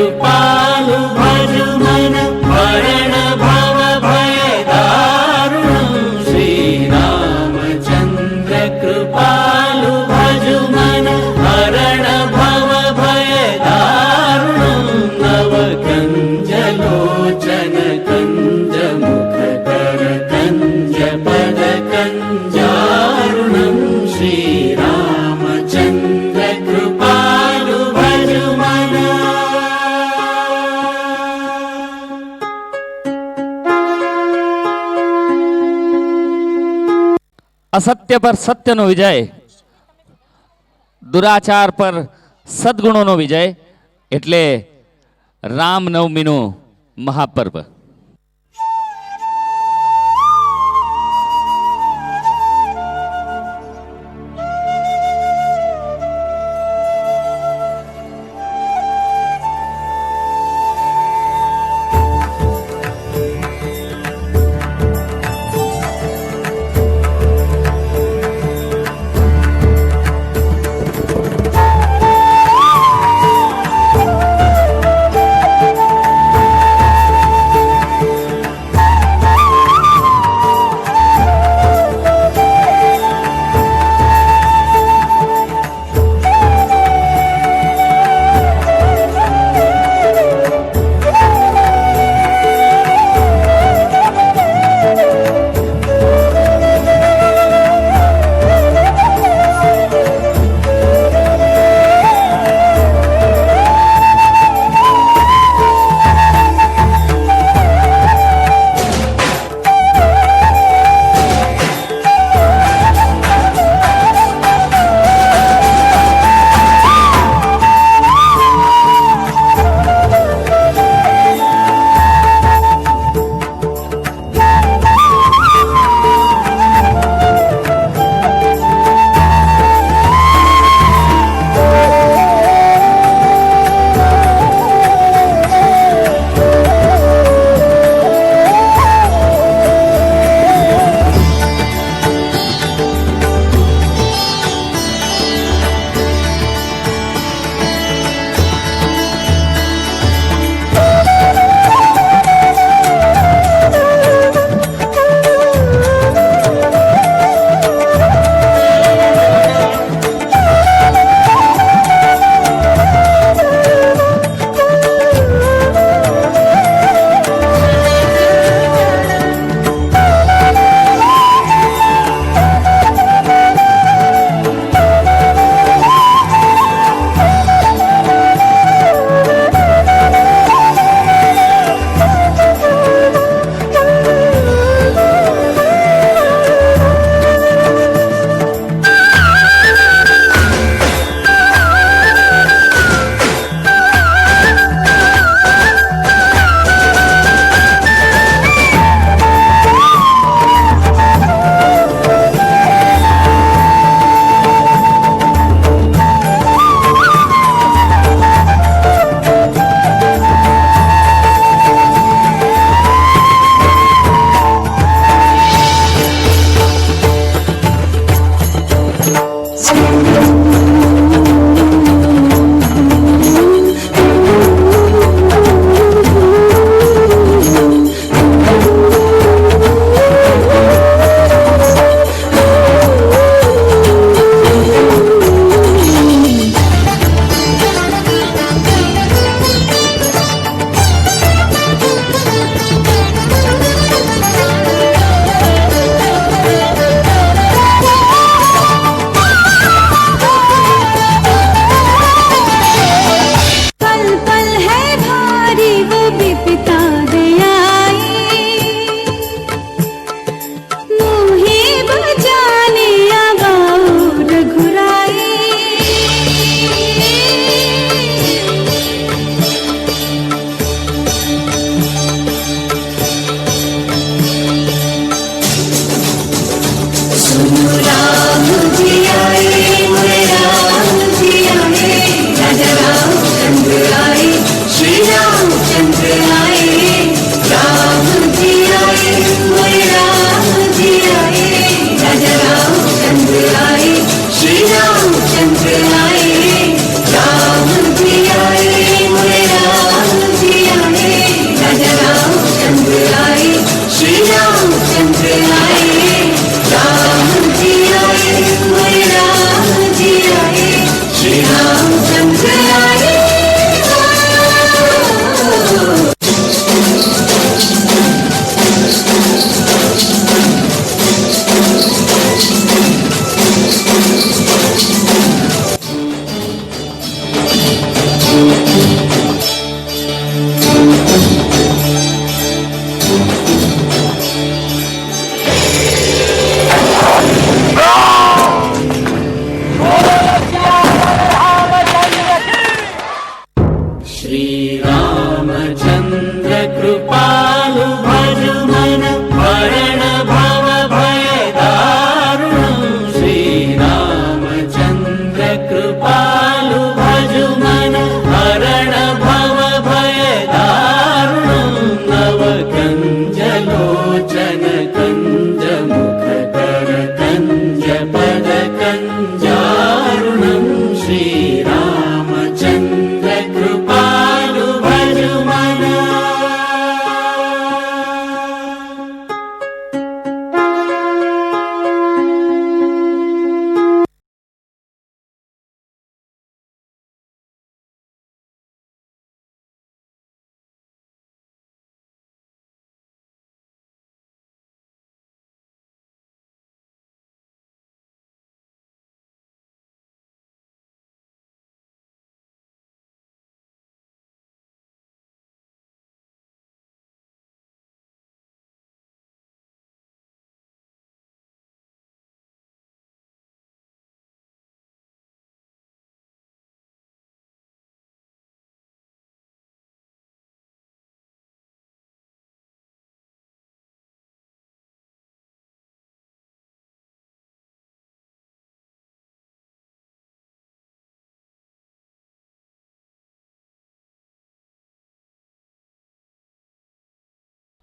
कृपालु भजु मन हरण भव भय दारुणं श्रीरामचन्द्र कृपालु भजु मन हरण भव भय दारुणं नव कञ्जलोचन कञ्ज मुख कर कञ्ज पद कञ्जारुणं श्रीरामचन्द्र कृपालु भजु मन અસત્ય પર સત્યનો વિજય, દુરાચાર પર સદગુણોનો વિજય એટલે રામનવમીનું મહાપર્વ.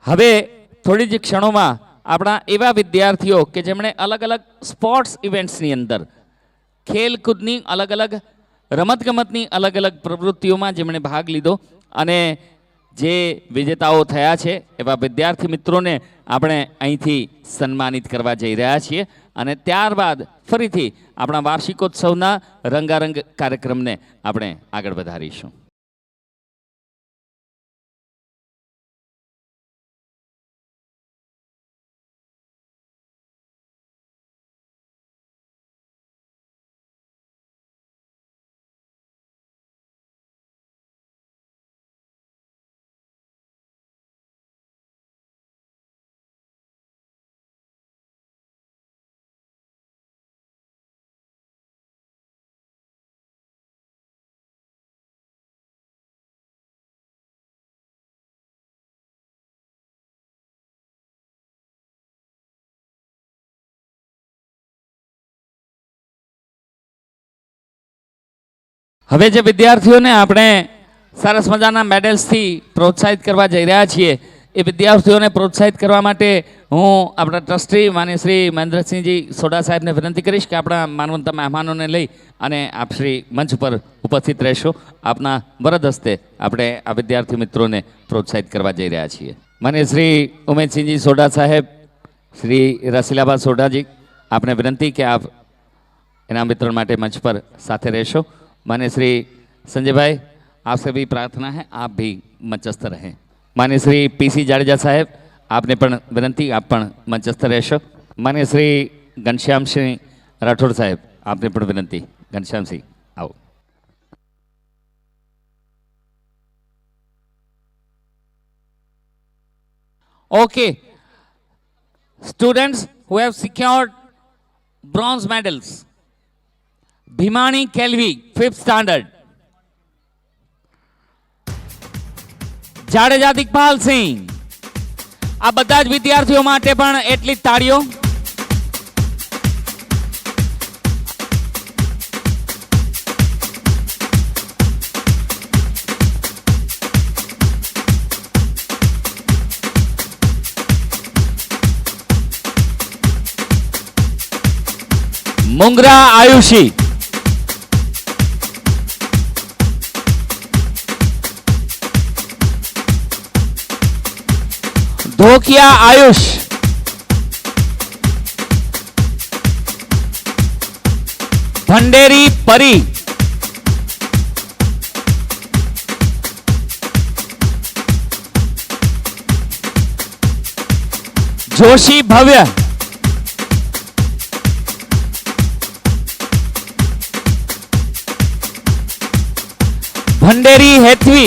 હવે થોડી જ ક્ષણોમાં આપણા એવા વિદ્યાર્થીઓ કે જેમણે અલગ અલગ સ્પોર્ટ્સ ઇવેન્ટ્સની અંદર ખેલકૂદની અલગ અલગ રમતગમતની અલગ અલગ પ્રવૃત્તિઓમાં જેમણે ભાગ લીધો અને જે વિજેતાઓ થયા છે એવા વિદ્યાર્થી મિત્રોને આપણે અહીંથી સન્માનિત કરવા જઈ રહ્યા છીએ અને ત્યારબાદ ફરીથી આપણા વાર્ષિકોત્સવના રંગારંગ કાર્યક્રમને આપણે આગળ વધારીશું. હવે જે વિદ્યાર્થીઓને આપણે સરસ મજાના મેડલ્સથી પ્રોત્સાહિત કરવા જઈ રહ્યા છીએ એ વિદ્યાર્થીઓને પ્રોત્સાહિત કરવા માટે હું આપણા ટ્રસ્ટી માન્ય શ્રી મહેન્દ્રસિંહજી સોઢા સાહેબને વિનંતી કરીશ કે આપણા માનવંત મહેમાનોને લઈ અને આપ શ્રી મંચ પર ઉપસ્થિત રહેશો. આપના વરદ હસ્તે આપણે આ વિદ્યાર્થી મિત્રોને પ્રોત્સાહિત કરવા જઈ રહ્યા છીએ. માન્ય શ્રી ઉમેદસિંહજી સોઢા સાહેબ, શ્રી રસીલાબા સોઢાજી, આપને વિનંતી કે આપ इनाम वितरण માટે मंच पर साथे રહેશો. मान्य श्री संजय भाई, आपसे भी प्रार्थना है आप भी मंचस्थ रहें. मान्य श्री पीसी जाडेजा साहेब, आपने पण विनंती आप पण मंचस्थ રહેશો. मान्य श्री घनश्याम सिंह राठौड़ साहेब, आपने पण विनंती. घनश्याम सिंह आओ. Okay, students who have secured bronze medals. Bhimani Kelvi 5th standard, Jadeja Digpal Singh. આ બધા જ વિદ્યાર્થીઓ માટે પણ એટલી જ તાળીઓ. મુંગરા આયુષી, धोकिया आयुष, भंडेरी परी, जोशी भव्य, भंडेरी हेतवी,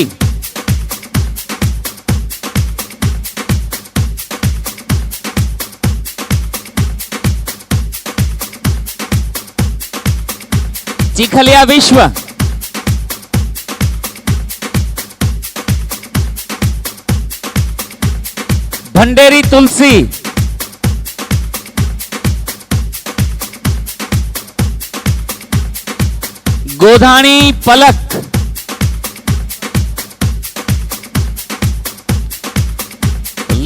चिखलिया विश्व, भंडेरी तुलसी, गोधानी पलक,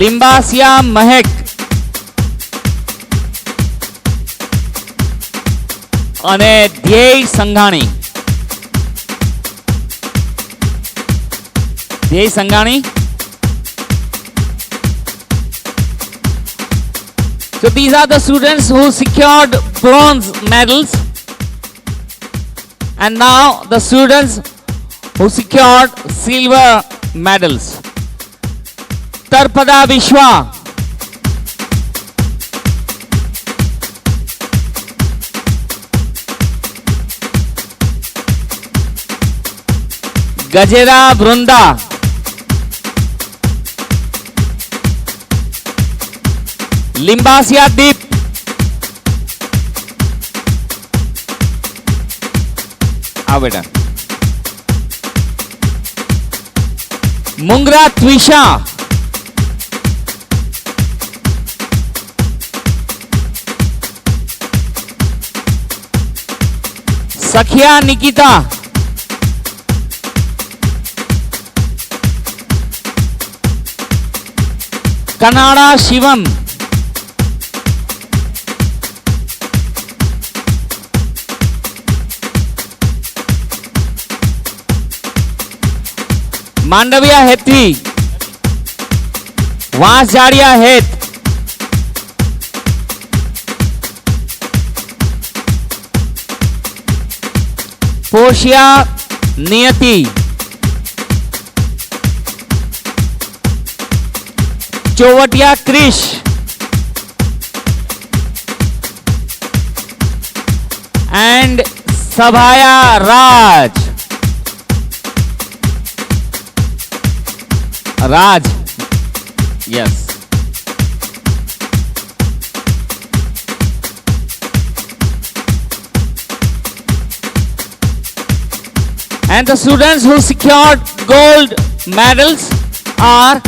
लिंबासिया महक અને ધ્યેય સંઘાણી. ધ્યેય Sanghani. So these are the students who secured bronze medals, and now the students who secured silver medals. Tarpada Vishwa, Gajera वृंदा, लिंबासिया दीप, आओ बेटा, Mungra Twisha, Sakhiya Nikita, Kanada Shivam, Mandaviya Hetvi, Vansjadiya Het, Poshiya Niyati, Chauvatiya Krish, and Sabhaya Raj. Raj, yes. And the students who secured gold medals are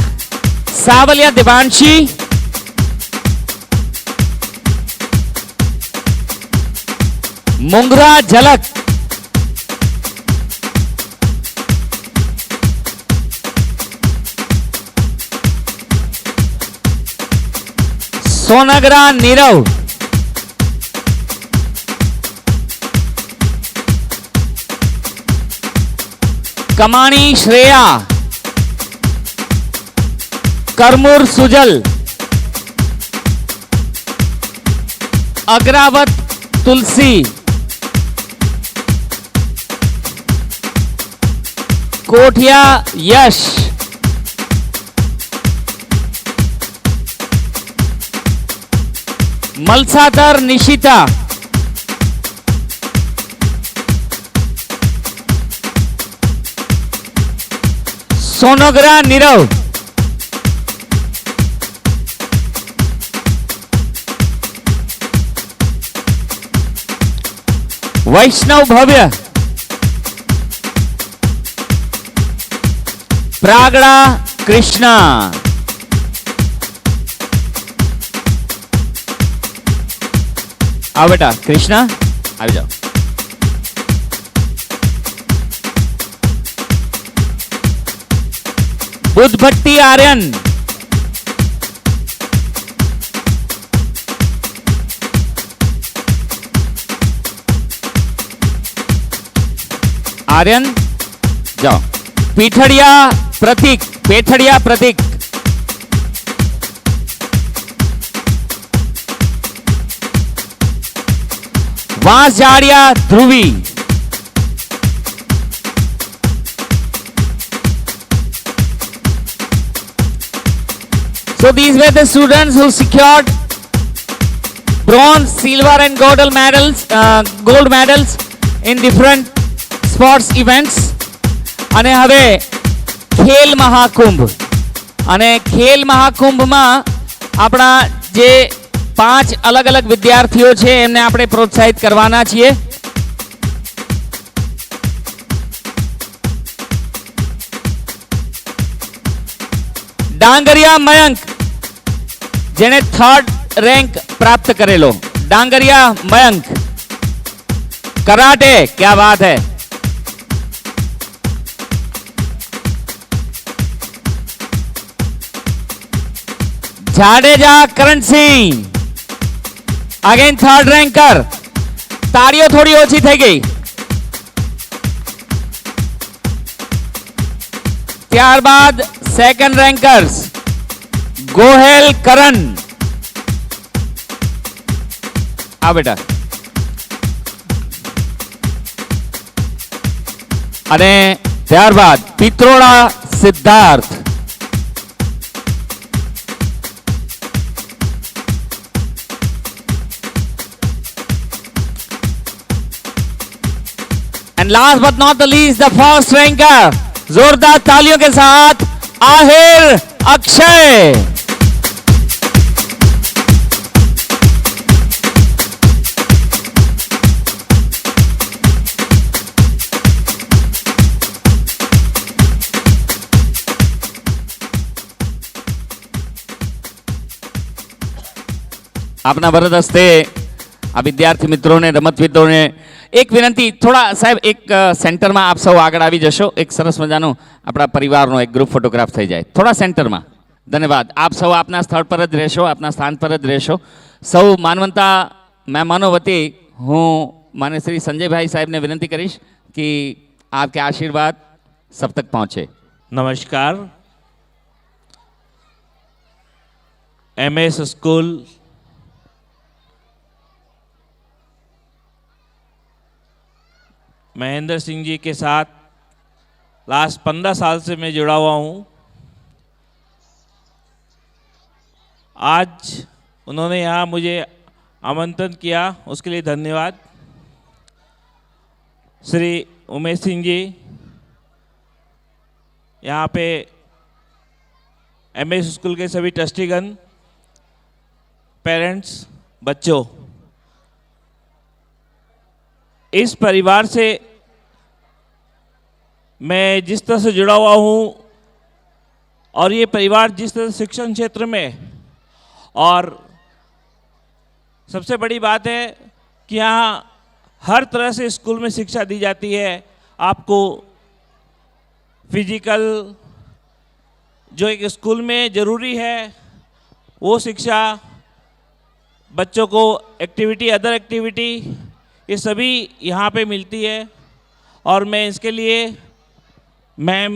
Savalia Devanshi, Mungra Jalak, Songara Nirav, Kamani Shreya, Karmur Sujal, Agravat Tulsi, Kothiya Yash, Malsadar Nishita, Sonogra Nirav, Vaishnav Bhavya, Pragada Krishna. आओ बेटा कृष्णा, आ जाओ। बुद्धभट्टी आर्यन, आर्यन जाओ। पीठड़िया प्रतीक, पेठड़िया प्रतीक, वांसजाड़िया ध्रुवी, so these were the students who secured bronze, silver and gold medals in different sports events. અને હવે ખેલ મહાકુંભ, અને ખેલ મહાકુંભમાં આપણા જે 5 અલગ અલગ વિદ્યાર્થીઓ છે એમને આપણે પ્રોત્સાહિત કરવાના છીએ. डांगरिया मयंक जेने 3rd रैंक प्राप्त करेलो. डांगरिया मयंक कराटे, क्या बात है. Jadeja Karan Singh again 3rd ranker. ताड़ियों थोड़ी ओછી થઈ ગઈ. ત્યારબાદ 2nd रैंकर्स गोहेल करण. आ बेटा. અને ત્યારબાદ Pitroda Siddharth. And last but not the least, the first ranker. जोरदार तालियों के साथ आहिर अक्षय. આપના વરદ હસ્તે આ વિદ્યાર્થી મિત્રોને, રમતવીરોને એક વિનંતી, થોડા સાહેબ એક સેન્ટરમાં આપ સૌ આગળ આવી જશો. એક સરસ મજાનો આપણા પરિવારનો એક ગ્રુપ ફોટોગ્રાફ થઈ જાય. થોડા સેન્ટરમાં ધન્યવાદ. આપ સૌ આપના સ્થળ પર જ રહેશો, આપના સ્થાન પર જ રહેશો. સૌ માનવંતા મહેમાનો વતી હું માન્ય શ્રી સંજયભાઈ સાહેબને વિનંતી કરીશ कि आपके आशीर्वाद सब तक पहुंचे. नमस्कार. एमएस स्कूल महेंद्र सिंह जी के साथ लास्ट 15 साल से मैं जुड़ा हुआ हूँ. आज उन्होंने यहाँ मुझे आमंत्रण किया, उसके लिए धन्यवाद. श्री उमेश सिंह जी, यहाँ पे एमएस स्कूल के सभी ट्रस्टीगण, पेरेंट्स, बच्चों, इस परिवार से मैं जिस तरह से जुड़ा हुआ हूँ और ये परिवार जिस तरह से शिक्षण क्षेत्र में, और सबसे बड़ी बात है कि यहाँ हर तरह से स्कूल में शिक्षा दी जाती है. आपको फिजिकल जो एक स्कूल में ज़रूरी है वो शिक्षा, बच्चों को एक्टिविटी, अदर एक्टिविटी, ये सभी यहाँ पे मिलती है. और मैं इसके लिए मैम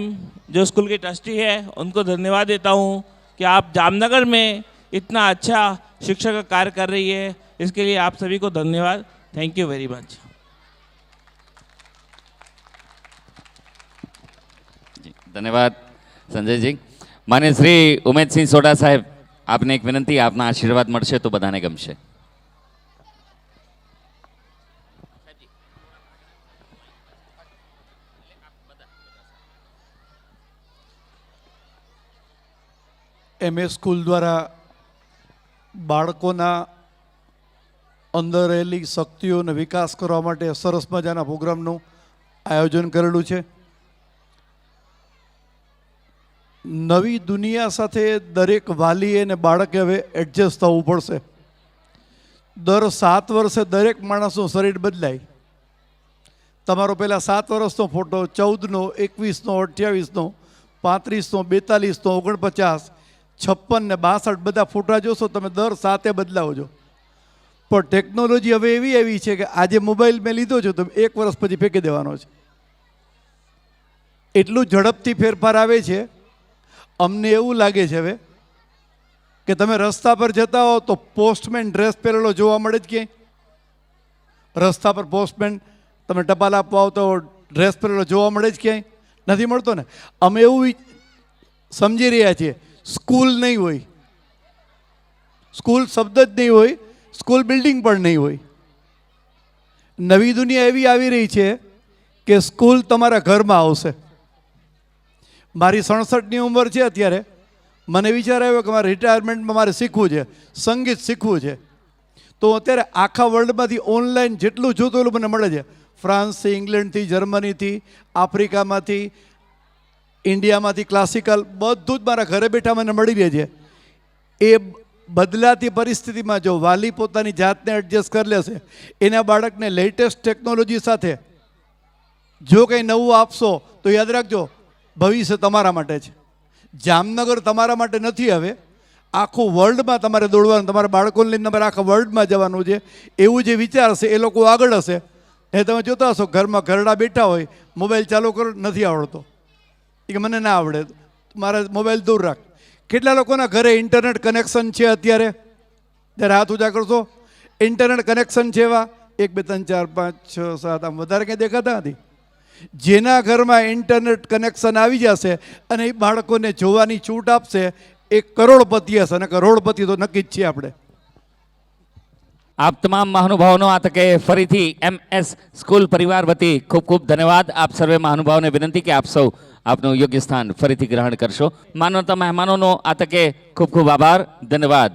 जो स्कूल की ट्रस्टी है उनको धन्यवाद देता हूँ कि आप जामनगर में इतना अच्छा शिक्षा का कार्य कर रही है. इसके लिए आप सभी को धन्यवाद. Thank you very much. धन्यवाद संजय जी. मान्य श्री उमेश सिंह सोडा साहेब, आपने एक विनंती, आपना आशीर्वाद મળશે તો બધાને ગમશે. એમએસ સ્કૂલ દ્વારા બાળકોના અંદર રહેલી શક્તિઓનો વિકાસ કરવા માટે સરસ મજાના પ્રોગ્રામનું આયોજન કરેલું છે. નવી દુનિયા સાથે દરેક વાલી અને બાળકે હવે એડજસ્ટ થવું પડશે. દર 7 વર્ષે દરેક માણસનું શરીર બદલાય. તમારો પહેલાં 7 વર્ષનો ફોટો, 14નો, 21નો, 28નો, 35નો, 42નો, 49, 56 ને 62 બધા ફોટા જોશો તમે દર 7 બદલાવો છો. પણ ટેકનોલોજી હવે એવી આવી છે કે આજે મોબાઈલ મેં લીધો છે તો 1 વર્ષ પછી ફેંકી દેવાનો છે. એટલું ઝડપથી ફેરફાર આવે છે. અમને એવું લાગે છે હવે કે તમે રસ્તા પર જતા હો તો પોસ્ટમેન ડ્રેસ પહેરેલો જોવા મળે જ ક્યાંય? રસ્તા પર પોસ્ટમેન તમે ટપાલ આપવા આવતો ડ્રેસ પહેરેલો જોવા મળે જ ક્યાંય? નથી મળતો ને. અમે એવું સમજી રહ્યા છીએ સ્કૂલ નહીં હોય, સ્કૂલ શબ્દ જ નહીં હોય, સ્કૂલ બિલ્ડિંગ પણ નહીં હોય. નવી દુનિયા એવી આવી રહી છે કે સ્કૂલ તમારા ઘરમાં આવશે. મારી 67ની ઉંમર છે અત્યારે. મને વિચાર આવ્યો કે મારે રિટાયરમેન્ટમાં મારે શીખવું છે, સંગીત શીખવું છે. તો અત્યારે આખા વર્લ્ડમાંથી ઓનલાઈન જેટલું જોતું એટલું મને મળે છે. ફ્રાન્સથી, ઇંગ્લેન્ડથી, જર્મનીથી, આફ્રિકામાંથી, ઇન્ડિયામાંથી ક્લાસિકલ બધું જ મારા ઘરે બેઠા મને મળી રહે છે. એ બદલાતી પરિસ્થિતિમાં જો વાલી પોતાની જાતને એડજસ્ટ કરી લેશે, એના બાળકને લેટેસ્ટ ટેકનોલોજી સાથે જો કંઈ નવું આપશો તો યાદ રાખજો ભવિષ્ય તમારા માટે છે. જામનગર તમારા માટે નથી. હવે આખું વર્લ્ડમાં તમારે દોડવાનું, તમારા બાળકોને લઈને તમારે આખા વર્લ્ડમાં જવાનું છે. એવું જે વિચારશે એ લોકો આગળ હશે. એ તમે જોતા હશો ઘરમાં ઘરડા બેઠા હોય, મોબાઈલ ચાલુ કરો, નથી આવડતો, કે મને ના આવડે, મારે મોબાઈલ દૂર રાખ. કેટલા લોકોના ઘરે ઇન્ટરનેટ કનેક્શન છે અત્યારે? ત્યારે હાથ ઊંચા કરશો. ઇન્ટરનેટ કનેક્શન છે એવા 1 2 3 4 5 6 7, આમ વધારે કંઈ દેખાતા નથી. જેના ઘરમાં ઇન્ટરનેટ કનેક્શન આવી જશે અને એ બાળકોને જોવાની છૂટ આપશે, એ કરોડપતિ હશે. અને કરોડપતિ તો નક્કી જ છે આપણે. આપ તમામ મહાનુભાવોનો આ તકે ફરીથી એમએસ સ્કૂલ પરિવાર વતી ખૂબ ખૂબ ધન્યવાદ. આપ સર્વે મહાનુભાવોને વિનંતી કે આપ સૌ આપનું યોગ્ય સ્થાન ફરીથી ગ્રહણ કરશો. માનવતા મહેમાનોનો આ તકે ખૂબ ખૂબ આભાર, ધન્યવાદ.